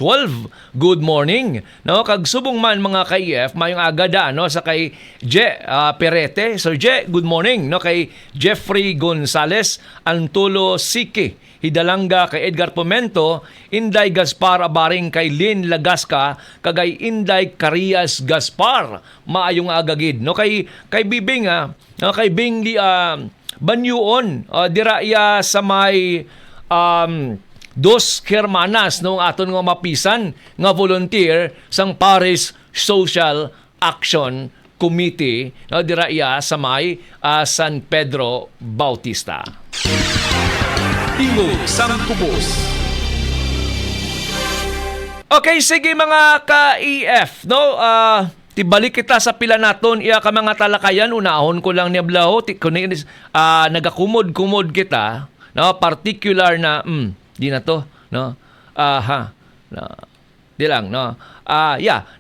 Good morning. Kag subong man mga ka-EF mayong agada sa kay Je Perete. So Je, good morning kay Jeffrey Gonzales, Antulo Siki, Hidalanga kay Edgar Pomento, Inday Gaspar Abaring kay Lynn Lagasca, kagay Inday Carias Gaspar. Maayong agagid kay Bibing kay Bingli Banyuon dira sa may Dos Hermanas noong aton nga mapisan nga volunteer sang Paris Social Action Committee dira sa may San Pedro Bautista. Tingog sang Kubos. Okay, sige mga ka-EF tibalik kita sa pila naton iya ka mga talakayan. Unahon ko lang ni Ablaho nagakumod-kumod kita particular na di na to di lang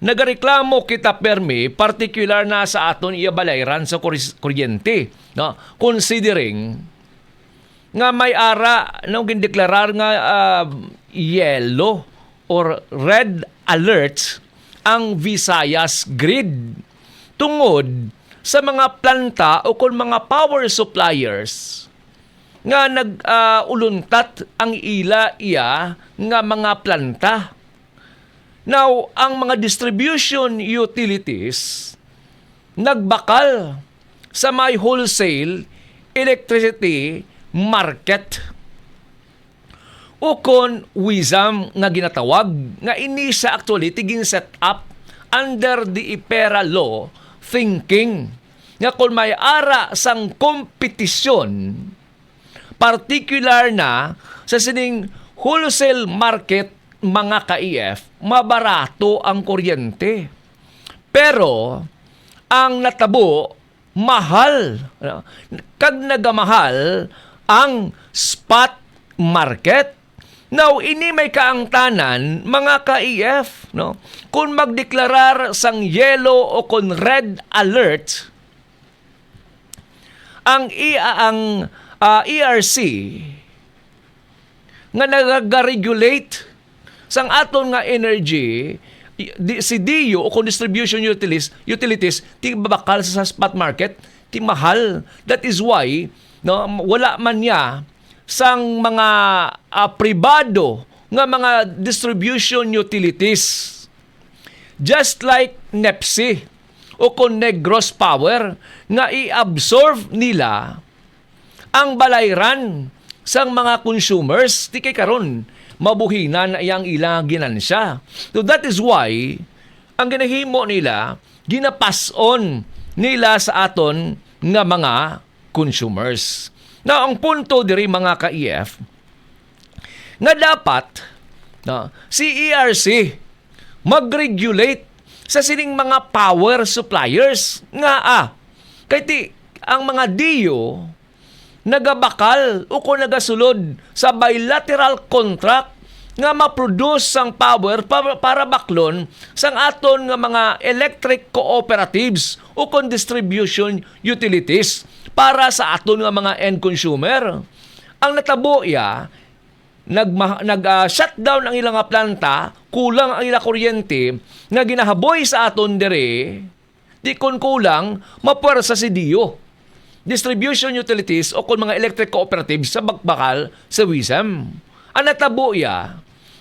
nagareklamo kita permi particular na sa aton iya balayran sa kuryente considering nga may ara gindeklarar nga yellow or red alert ang Visayas grid tungod sa mga planta o kung mga power suppliers nga nag-uluntat ang iya nga mga planta. Now, ang mga distribution utilities nagbakal sa may wholesale electricity market o kon WISAM nga ginatawag nga ini sa actually tiging set up under the IPERA law thinking nga kung may ara sang kompetisyon particular na sa sining wholesale market mga ka-EF, mabarato ang kuryente. Pero ang natabo mahal. Kag nagamahal ang spot market. Now, ini may kaangtanan, mga ka-EF, no? Kung magdeklarar sang yellow o kung red alert, ang ERC nga nag-regulate sang aton nga energy, si DIO o kung distribution utilities, ti babakal sa spot market, ti mahal. That is why, no, wala man niya sang mga pribado nga mga distribution utilities. Just like NEPSI o kung Negros Power nga i-absorb nila ang balayran sang mga consumers, ti kay karon mabuhinan na iyang ilang ginansya. So that is why ang ginahimo nila, ginapass on nila sa aton nga mga consumers. Na ang punto diri mga ka-EF, nga dapat si ERC mag-regulate sa sining mga power suppliers nga kay ti ang mga DIO nagabakal o kung nagasulod sa bilateral contract nga ma-produce sang power para baklon sang aton nga mga electric cooperatives o kung distribution utilities para sa aton nga mga end consumer. Ang natabo nag-shutdown ang ilang planta, kulang ang ilang kuryente nga ginahaboy sa aton dire, di kon kulang mapuwersa si DIO. Distribution utilities o kung mga electric cooperatives sa bakbakal sa WISM. Ang natabo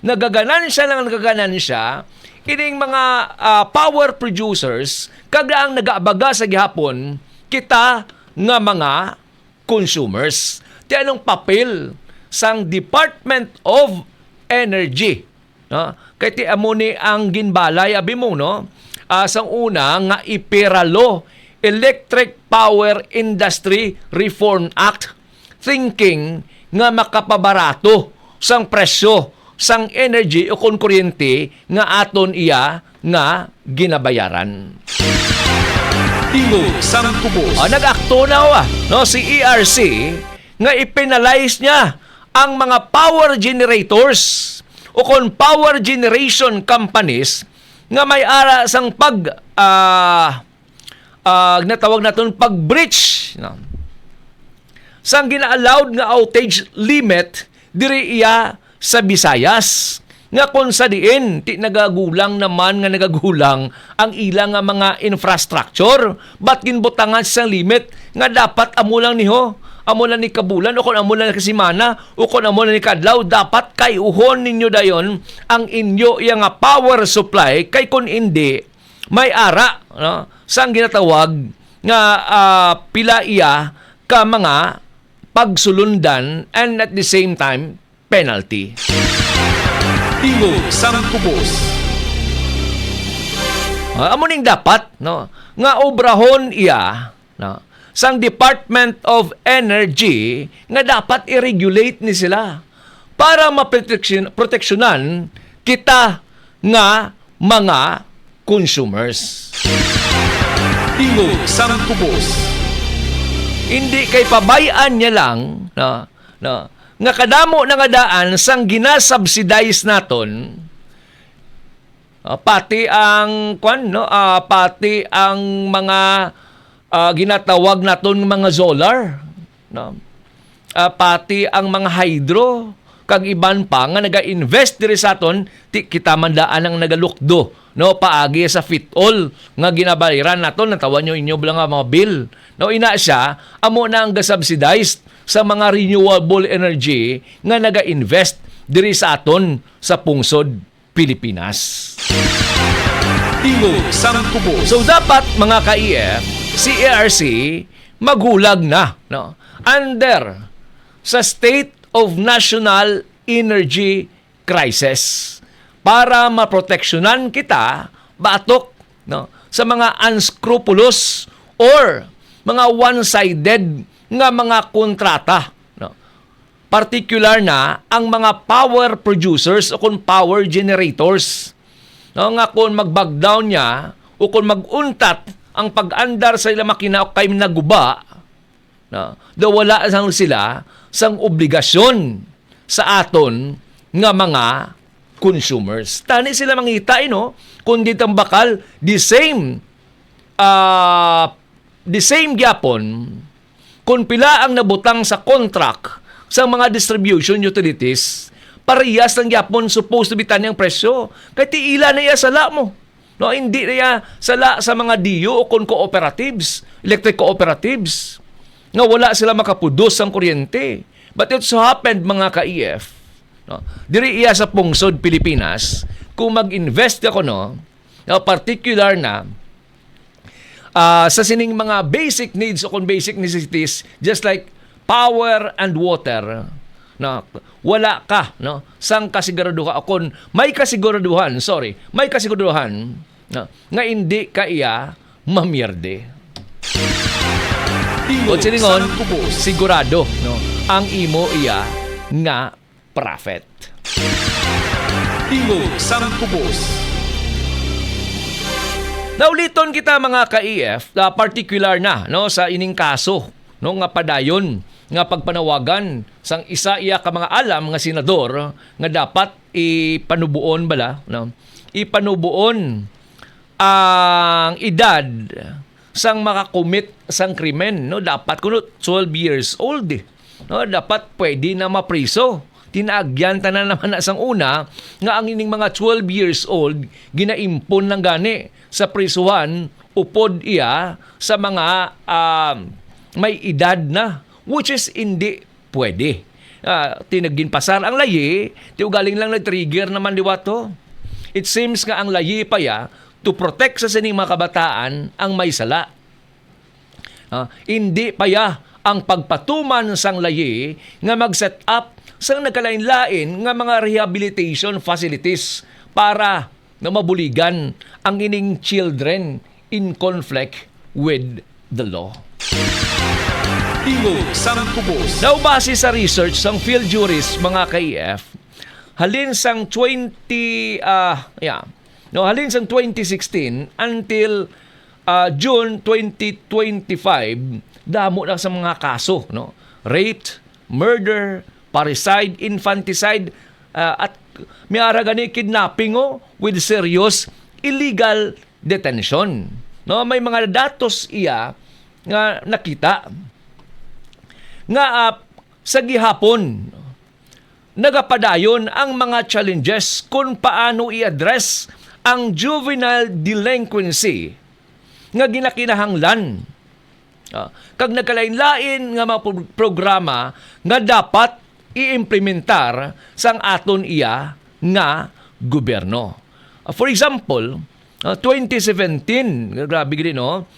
nagaganansya, ining mga power producers kagdaang nagaabaga sa gihapon kita nga mga consumers. Ti anong papel sang Department of Energy, no? Kay ti amo ni ang ginbalay abi mo, no? Sang una nga ipiralo Electric Power Industry Reform Act, thinking nga makapabarato sang presyo sang energy o kung kuryente nga aton iya nga ginabayaran. Tingog sang Tubos. Nag-akto na no, si ERC nga ipinalize niya ang mga power generators o kung power generation companies nga may ara sang natawag naton pag-breach, no? Sang gina-allowed nga outage limit diri iya sa Visayas nga kung sa diin ti nagagulang ang ilang nga mga infrastructure, ba't ginbutangan sa limit nga dapat amulang ni kabulan o kung amulang ni kasimana o kung amulang ni kadlaw, dapat kayuhon ninyo dayon ang inyo iya nga power supply, kay kung hindi may ara, no, sang ginatawag nga pila iya ka mga pagsulundan and at the same time penalty. Tingog sang Tubos. Amuning dapat, no, nga obrahon iya, no, sang Department of Energy nga dapat i-regulate ni sila para maproteksyonan kita nga mga consumers. Tingog sang Tubos. Hindi kay pabayaan niya lang nga kadamo na nga daan sang ginasubsidize naton, pati ang pati ang mga ginatawag naton mga solar, no? Pati ang mga hydro kag iban pa nga naga-invest diri sa aton, kita mandaan ang nagalukdo, no, paagi sa fit-all nga ginabayaran naton, natawan nyo inyo bala nga mga bill, no, ina siya amo na ang ga-subsidized sa mga renewable energy nga naga-invest diri sa aton sa pungsod Pilipinas. Tingog sang Tubos. So dapat mga ka-EF, si ERC magulag na, no, under sa State of National Energy Crisis para maproteksyonan kita batok, no, sa mga unscrupulous or mga one-sided nga mga kontrata, no. Particular na ang mga power producers o kung power generators, no, nga kung mag-back down niya o kung mag-untat ang pag-andar sa ila makina kay naguba, no, daw wala sang sila sang obligasyon sa aton nga mga consumers. Tani sila mangita, no? Kundi tambakal the same gyapon kung pila ang nabutang sa contract sa mga distribution utilities, parehas ng gyapon supposed to be tanyang presyo. Kaya tiila na iya sala mo. No, hindi na iya sala sa mga DIO o cooperatives, electric cooperatives, nga wala sila makapudos ng kuryente. But it so happened, mga ka-EF, no, diri iya sa pungsod Pilipinas, kung mag-invest ako, no, particular na sa sining mga basic needs o kung basic necessities, just like power and water, no, wala ka, no, sang kasiguraduhan, kung may kasiguraduhan, no, nga hindi ka iya mamierde. O siningon, sigurado, no, ang imo iya nga profit. Tingog sang Kubos. Nauliton kita, mga ka-EF, particular na, no, sa ining kaso, no, nga padayon nga pagpanawagan sang isa iya ka mga alam nga senador nga dapat ipanubuon bala, no, ipanubuon ang edad sang makakomit sang krimen, no, dapat kuno 12 years old, no, dapat pwede na mapriso. Tinaagyan tanan naman na sang una nga ang ining mga 12 years old ginaimpon ng gani sa prisuhan upod iya sa mga may edad na, which is hindi pwede. Tinagin pasar ang layi, tiugaling lang nag-trigger naman liwato. It seems nga ang layi pa ya to protect sa sining mga kabataan ang may sala. Hindi pa ya ang pagpatuman sang layi nga mag-set up sang nagkalain-lain nga mga rehabilitation facilities para na mabuligan ang ining children in conflict with the law. Tingog sang Kubos. Daw base sa research sang field jurist, mga ka-EF, halin sang 2016 until June 2025, damo na sa mga kaso, no, rape, murder, parricide, infanticide, at miara gani kidnapping with serious illegal detention. No, may mga datos iya nga nakita nga sa gihapon nagapadayon ang mga challenges kung paano i-address ang juvenile delinquency nga ginakinahanglan. Kag nagkalain-lain nga mga programa nga dapat i-implementar sang aton iya nga gobyerno. For example, 2017, grabe gini, no?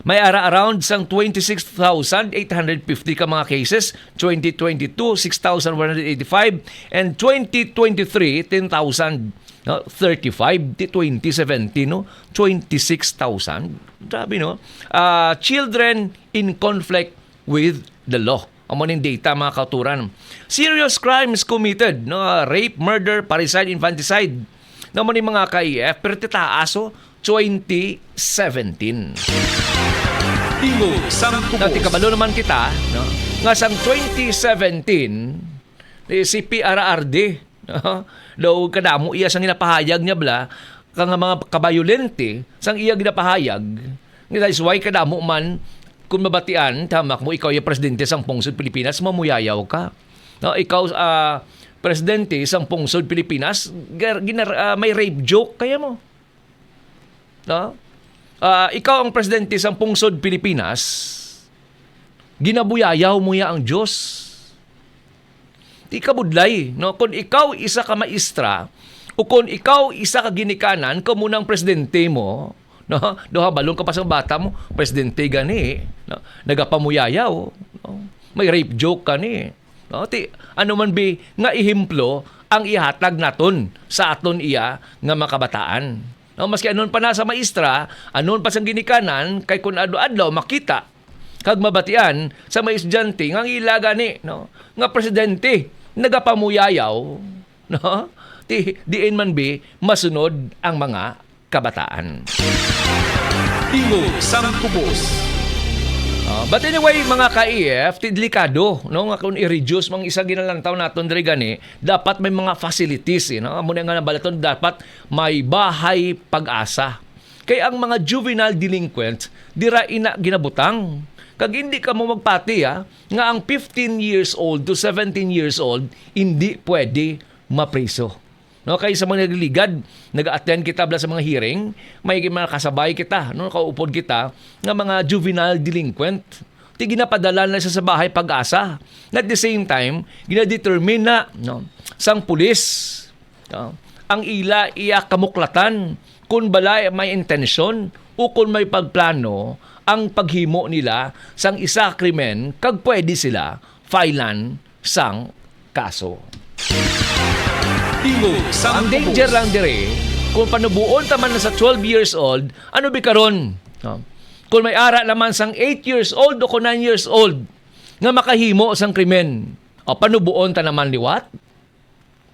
May around sang 26,850 ka mga cases, 2022 6,185, and 2023 10,035. 2017, no, 26,000. Grabe, no? Children in conflict with the law. Ang maning data, mga kauturan. Serious crimes committed, no, rape, murder, parricide, infanticide. No, maning mga ka-EF, pero titaaso 2017. Tingog sang Kubos. Dati kabalo naman kita, no, nga sang 2017, si PRRD, no, daw kadamo iya sang ginapahayag niya bla, kang mga kabayolente, sang iya ginapahayag. That is why kadamo man, kung mabatian, tamak mo, ikaw yung presidente sang pungsod Pilipinas, mamuyayaw ka. No, ikaw, presidente sang pungsod Pilipinas, may rape joke kaya mo. No? Ikaw ang presidente sang pungsod Pilipinas, ginabuyayaw mo ya ang Diyos. Di ka budlay. No? Kung ikaw isa ka maestra, o kung ikaw isa ka ginikanan, kamunang presidente mo, no, doha balong ka pa sa bata mo, presidente gani, no, nagapamuyayaw, no, may rape joke kani, no, ano man bi nga ihimplo ang ihatag naton sa aton iya nga makabataan, no, maski anon pa na sa maestra, anon pa sa ginikanan, kay kun adlaw makita kag mabatian sa mga estudyante nga ila gani, no, nga presidente nagapamuyayaw, no, diin man bi masunod ang mga kabataan. Tingog sang Tubos. But anyway, mga ka-EF, delikado, no? Nga kung i-reduce mga isa ginalantaw naton diri gani, dapat may mga facilities, no? Amo na nga nabalaton, dapat may bahay pag-asa. Kaya ang mga juvenile delinquent, dira ina ginabutang. Kag hindi ka mo magpati, nga ang 15 years old to 17 years old, hindi pwede mapriso. No, kay sa mga nagligad, nag-attend kita bala sa mga hearing, may mga kasabay kita, no, kaupod kita nga mga juvenile delinquent. Ti ginapadala na sa bahay pag-asa. At the same time, ginadetermine na, no, sang pulis, no, ang ila iya kamuklatan kung balay may intensyon o kung may pagplano ang paghimo nila sang isa krimen kag pwede sila filean sang kaso. Ang danger lang dire, kung panubuon taman na sa 12 years old, ano bi karon? No? Kung may ara naman sang 8 years old o 9 years old nga makahimo sang krimen, o panubuon ta naman liwat?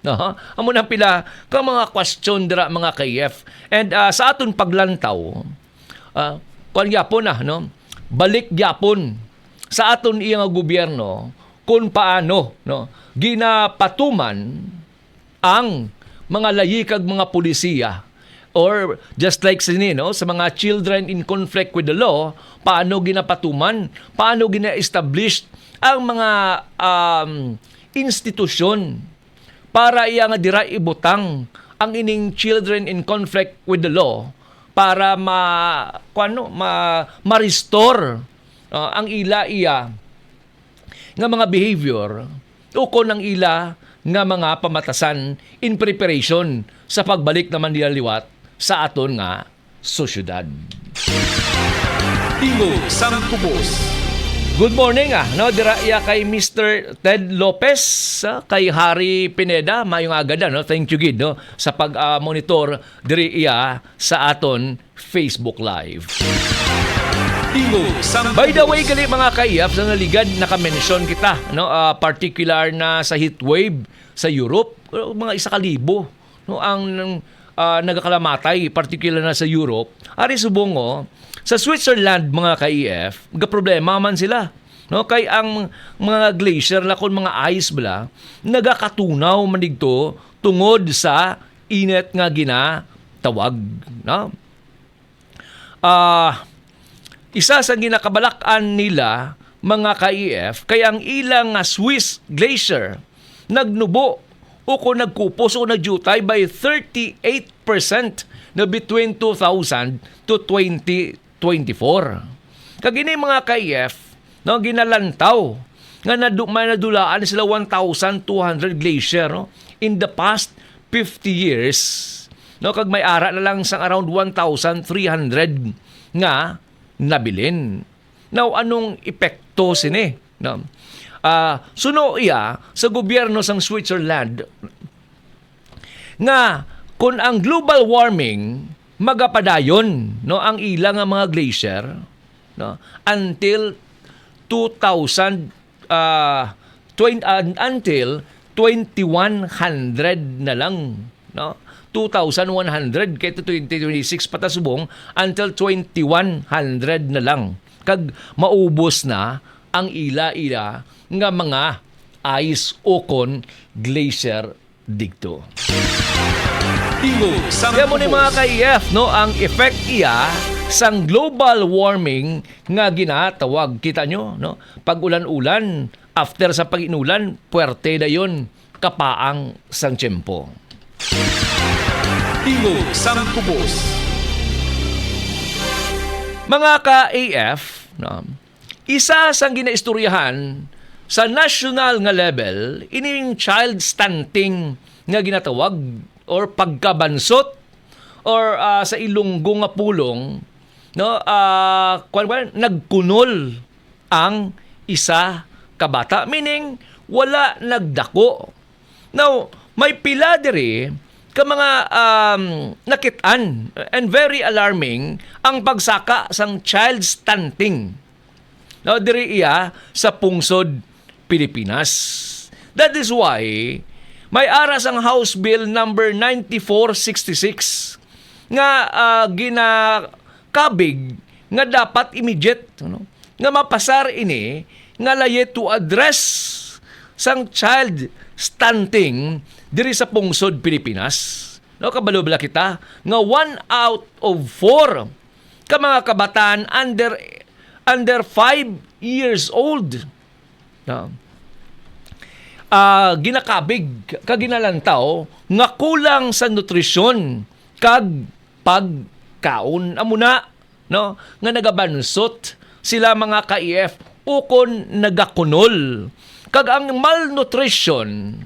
No? Amo na pila ka mga question dira mga KF. And sa aton paglantaw, kung gyapon no? Balik gyapon sa aton iyang gobyerno kung paano, no, ginapatuman ang mga layikag mga pulisiya, or just like sini, no, sa mga children in conflict with the law, paano ginapatuman, paano gina-establish ang mga institusyon para iya nga dira ibutang ang ining children in conflict with the law para ma-restore ang ila iya nga mga behavior ukon ang ila nga mga pamatasan in preparation sa pagbalik naman nila liwat sa aton nga sosyudad. Tingog sang Tubos. Good morning no, dira iya kay Mr. Ted Lopez, kay Harry Pineda, mayong agad no. Thank you gid no sa pag-monitor diri iya sa aton Facebook Live. By the way, gali mga kaiyap, sa naligad, naka-mention kita, no? Particular na sa heatwave sa Europe, mga 1,000 no? Ang nagakalamatay, particular na sa Europe. Ari subongo, sa Switzerland, mga kaiyap, problema man sila. No? Kay ang mga glacier, lakon mga ice bala, nagakatunaw man digto tungod sa init nga ginatawag. No? Isa sa ginakabalakan nila mga ka-EF, kaya ang ilang Swiss glacier nagnubo o kung nagkupos o nagjutay by 38% na between 2000 to 2024. Kagini mga ka-EF, no, ginalantaw nga nadulaan sila 1,200 glacier no, in the past 50 years. No, kag may ara na lang sang around 1,300 nga nabilin. Now, anong epekto sini? No? Suno iya sa gobyerno sang Switzerland nga kung ang global warming magapadayon no ang ilang nga mga glacier no until 2100 na lang no 2,100 kay 2026 patasubong until 2,100 na lang. Kag maubos na ang ila-ila nga mga ice o kon glacier digto. Kaya mo ni mga ka-EF, no, ang effect iya sang global warming nga ginatawag. Kita nyo, no? Pag ulan-ulan, after sa pag-inulan, puwerte na yun, kapaang sang tiyempo. Tingog sang Tubos. Mga ka-AF, no, isa sang ginaistoryahan sa national nga level, ining child stunting nga ginatawag or pagkabansot or sa Ilonggo nga pulong, no, nagkunol ang isa ka bata, meaning wala nagdako. Now, may pila diri ka mga nakitaan and very alarming ang pagsaka sang child stunting. Now, diri iya sa pungsod Pilipinas. That is why may aras ang House Bill number 9466 nga ginakabig nga dapat immediate nga mapasar ini nga layet to address sang child stunting diri sa pungsod Pilipinas. No, kabalo bala kita nga 1 out of 4 ka mga kabataan under 5 years old ginakabig kaginalantaw nga kulang sa nutrisyon kag pagkaon amuna no nga nagabansot sila mga ka-EF ukon nagakunol kag ang malnutrition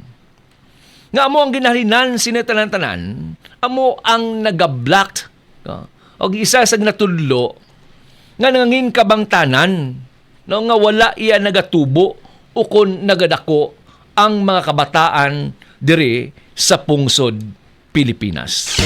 nga amo ang ginahalinan sinetanan-tanan amo ang nagablock og isa sa natudlo nga nangin kabangtanan no nga wala iya nagatubo ukon nagadako ang mga kabataan diri sa pungsod Pilipinas.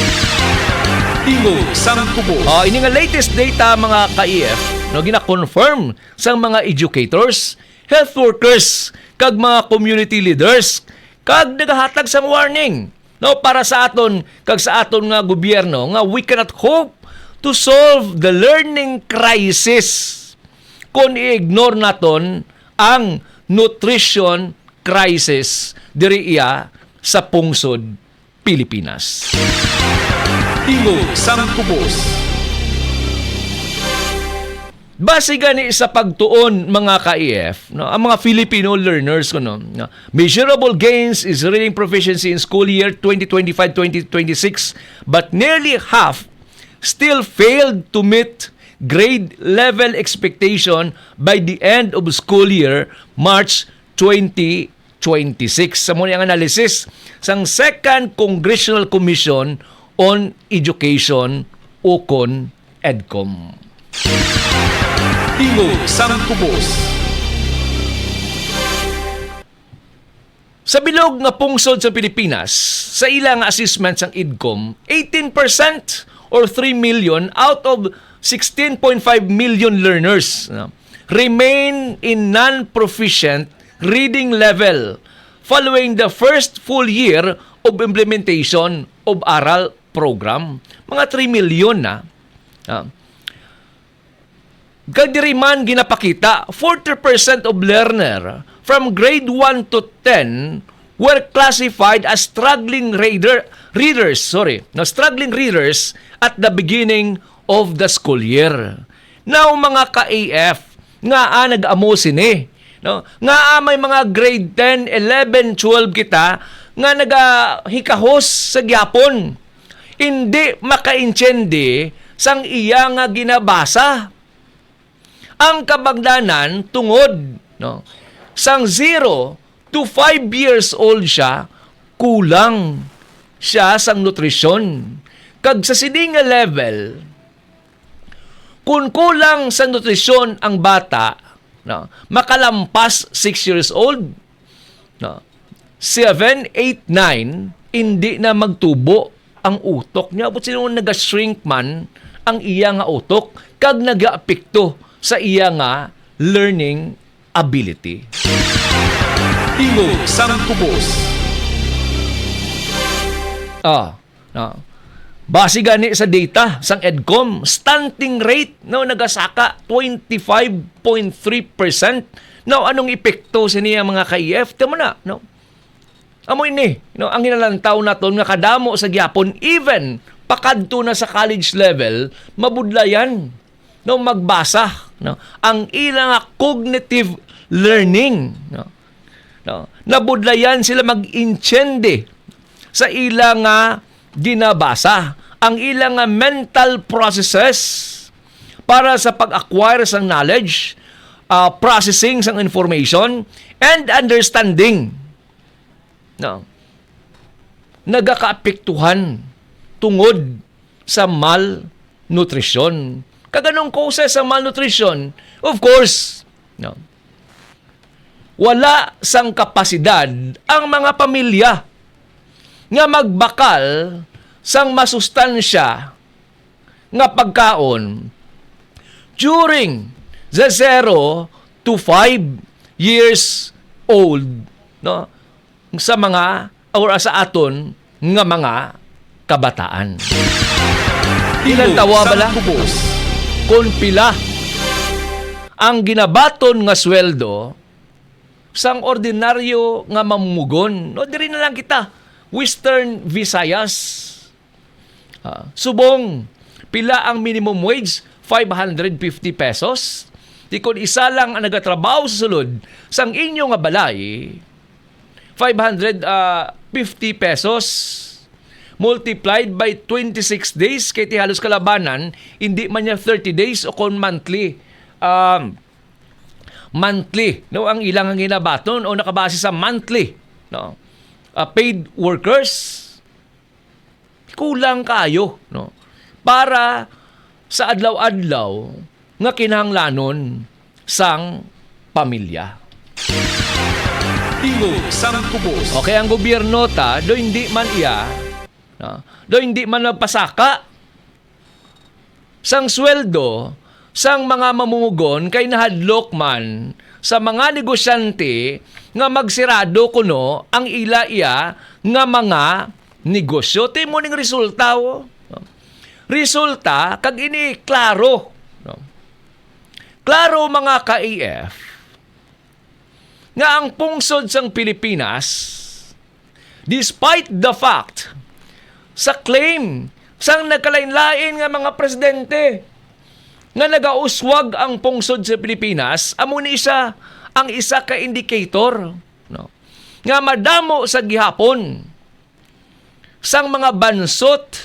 Tingog sang Kubo. Ini nga latest data mga ka-EF no gina-confirm sang mga educators, health workers kag mga community leaders kag nagahatag sang warning no para sa aton kag sa aton nga gobyerno nga we cannot hope to solve the learning crisis kung i-ignore naton ang nutrition crisis diri iya sa pungsod Pilipinas. Tingog sang Kubos. Base gani sa pagtuon mga ka-EF, no, ang mga Filipino learners measurable gains is reading proficiency in school year 2025-2026, but nearly half still failed to meet grade level expectation by the end of school year March 2026. Sa muna ang analysis sang Second Congressional Commission on Education ukon EDCOM. Tingog sang Kubos. Sa bilog nga pungsod sa Pilipinas, sa ilang assessment sang EDCOM, 18% or 3 million out of 16.5 million learners remain in non-proficient reading level following the first full year of implementation of ARAL program. Mga 3 million na. Kadiri man ginapakita, 40% of learner from grade 1 to 10 were classified as struggling readers at the beginning of the school year. Now mga ka-AF nga nag-amo sini, no? Nga may mga grade 10, 11, 12 kita nga nagahikahos sa gyapon. Hindi makaintindi sang iya nga ginabasa. Ang kabagdanan tungod no sang 0 to 5 years old siya, kulang siya sang nutrisyon. Kag sa sining nga level, kung kulang sa nutrisyon ang bata, no, makalampas 6 years old, no, 7, 8, 9, hindi na magtubo ang utok niya. But sino nag-shrink man ang iya nga utok, kag nag-aapekto sa iya nga learning ability. Tingog sang Kubos. Base gani sa data sang EDCOM, stunting rate no nagasaka 25.3%. Now anong epekto sa niya mga ka-EF? Tama na, no? Amoy ni, no, ang hinalantaw naton nga kadamo sa gyapon even pakadto na sa college level, mabudlayan no magbasa, no, ang ilang cognitive learning, no. Nabudlayan sila mag-intindi sa ilang ginabasa, ang ilang mental processes para sa pag-acquire sang knowledge, processing sang information, and understanding. No. Nagakaapektuhan tungod sa malnutrition. Kaganong causes sa malnutrition? Of course, no, wala sang kapasidad ang mga pamilya nga magbakal sang masustansya nga pagkaon during the 0 to 5 years old, no, sa mga or sa aton nga mga kabataan. Ilan tawa bala? kung pila ang ginabaton nga sweldo sang ordinaryo nga mamumugon. No, diri na lang kita, Western Visayas. Subong, pila ang minimum wage? 550 pesos. Di kun isa lang ang nagatrabaho sa sulod sang inyo nga balay, 550 pesos multiplied by 26 days kay ti halos kalabanan, hindi man niya 30 days o kon monthly. Monthly, no, ang ilang ang ginabaton o nakabase sa monthly, no. Paid workers, kulang kayo, no, para sa adlaw-adlaw nga kinahanglanon sang pamilya. Tingog sang kubos. Okay, ang gobyerno do hindi man iya, no, do hindi man nagpasaka sang sweldo sang mga mamumugon kay nahadlok man sa mga negosyante nga magsirado kuno ang ila iya nga mga negosyo. Timo ning resulta, no? Resulta kag ini klaro, no? Klaro mga ka-AF nga ang pungsod sang Pilipinas, despite the fact sa claim sang nagkalain-lain nga mga presidente nga nagauswag ang pungsod sa Pilipinas, amo ni isa ang isa ka indicator, no, nga madamo sa gihapon sang mga bansot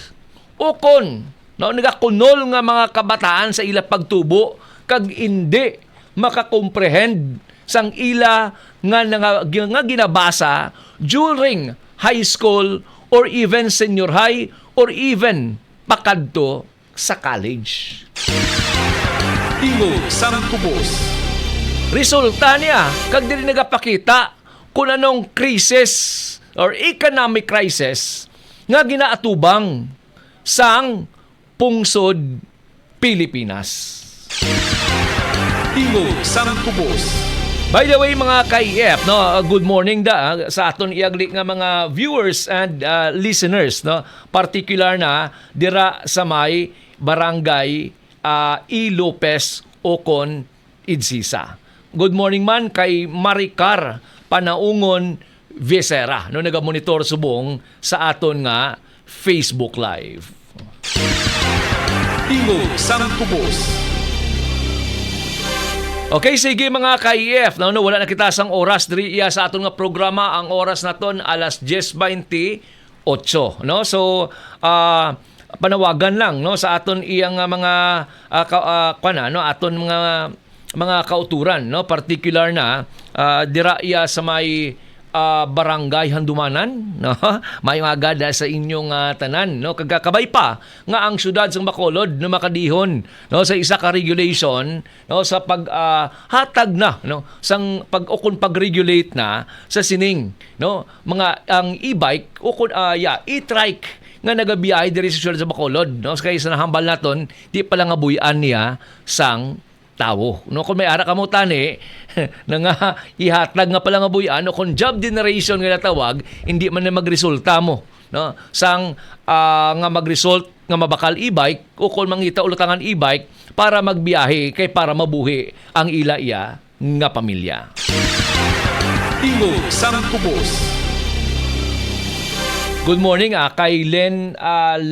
ukon, no, nagakunol nga mga kabataan sa ila pagtubo kag hindi makakomprehend sang ila nga ginabasa during high school or even senior high or even pakadto sa college. Tingog sang kubos. Resulta niya, kag dili nagapakita kung anong crisis or economic crisis nga ginaatubang sang pungsod Pilipinas. Tingog sang kubos. By the way, mga ka-IF, no, good morning sa aton iagli nga mga viewers and listeners, no, particular na dira sa may barangay E. Lopez, Ocon, Idsisa. Good morning man kay Maricar Panaungon Visera, no, nagamonitor subong sa aton nga Facebook Live. Tingog sang kubos. Okay, sige mga ka-IF, no, wala na kita sang oras diri iya sa aton nga programa. Ang oras naton alas 10:28, no. So panawagan lang, no, sa aton iyang mga no, aton mga kauturan, no, particular na dira iya sa may barangay Handumanan, no, may agad sa inyong tanan, no, kagakabay pa nga ang syudad sang Bacolod no makadihon, no, sa isa ka regulation, no, sa hatag na, no, sang pag-regulate na sa sining, no, mga ang e-bike e-trike nga nagabiyahe diri sa syudad sa Bacolod, no, kay sa nahambal naton di pala nga buyan niya sang tawo, no, kung may ara ka mo tani na nga ihatag nga pala nga buyan, no, kung job generation nga natawag, hindi man na magresulta mo, no, sang nga magresult nga mabakal e-bike o kung mangita ulutangan e-bike para magbiyahe kay para mabuhi ang ila iya nga pamilya. Tingog sang kubos. Good morning kay Len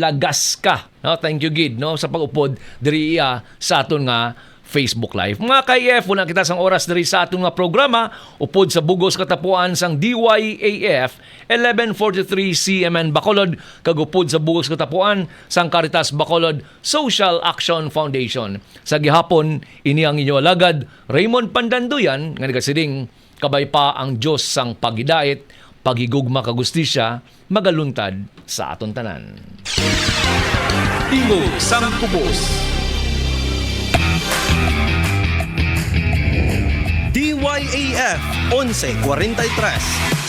Lagasca, no, thank you gid, no, sa pag-upod diri sa aton nga Facebook Live. Mga ka-IF, wala kita sang oras diri sa atong nga programa, upod sa bugos katapuan sang DYAF 1143 CMN Bacolod, kagupod sa bugos katapuan sang Caritas Bacolod Social Action Foundation. Sa gihapon, ini ang inyo alagad, Raymond Pandanduyan, nga nagasiding, kabay pa ang Diyos sang pagidait, pagigugma kagustisya, magaluntad sa aton tanan. Tingog sang kubos. DYAF 1143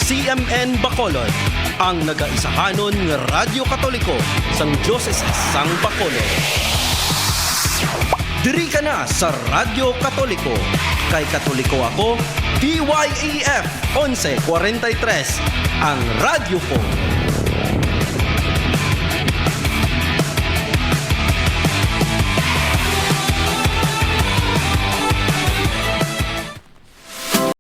CMN Bacolod, ang nagaisahanon nga Radyo Katoliko sang Diocese sang Bacolod. Diri ka na sa Radyo Katoliko. Kay Katoliko ako, DYAF 1143, ang radyo ko.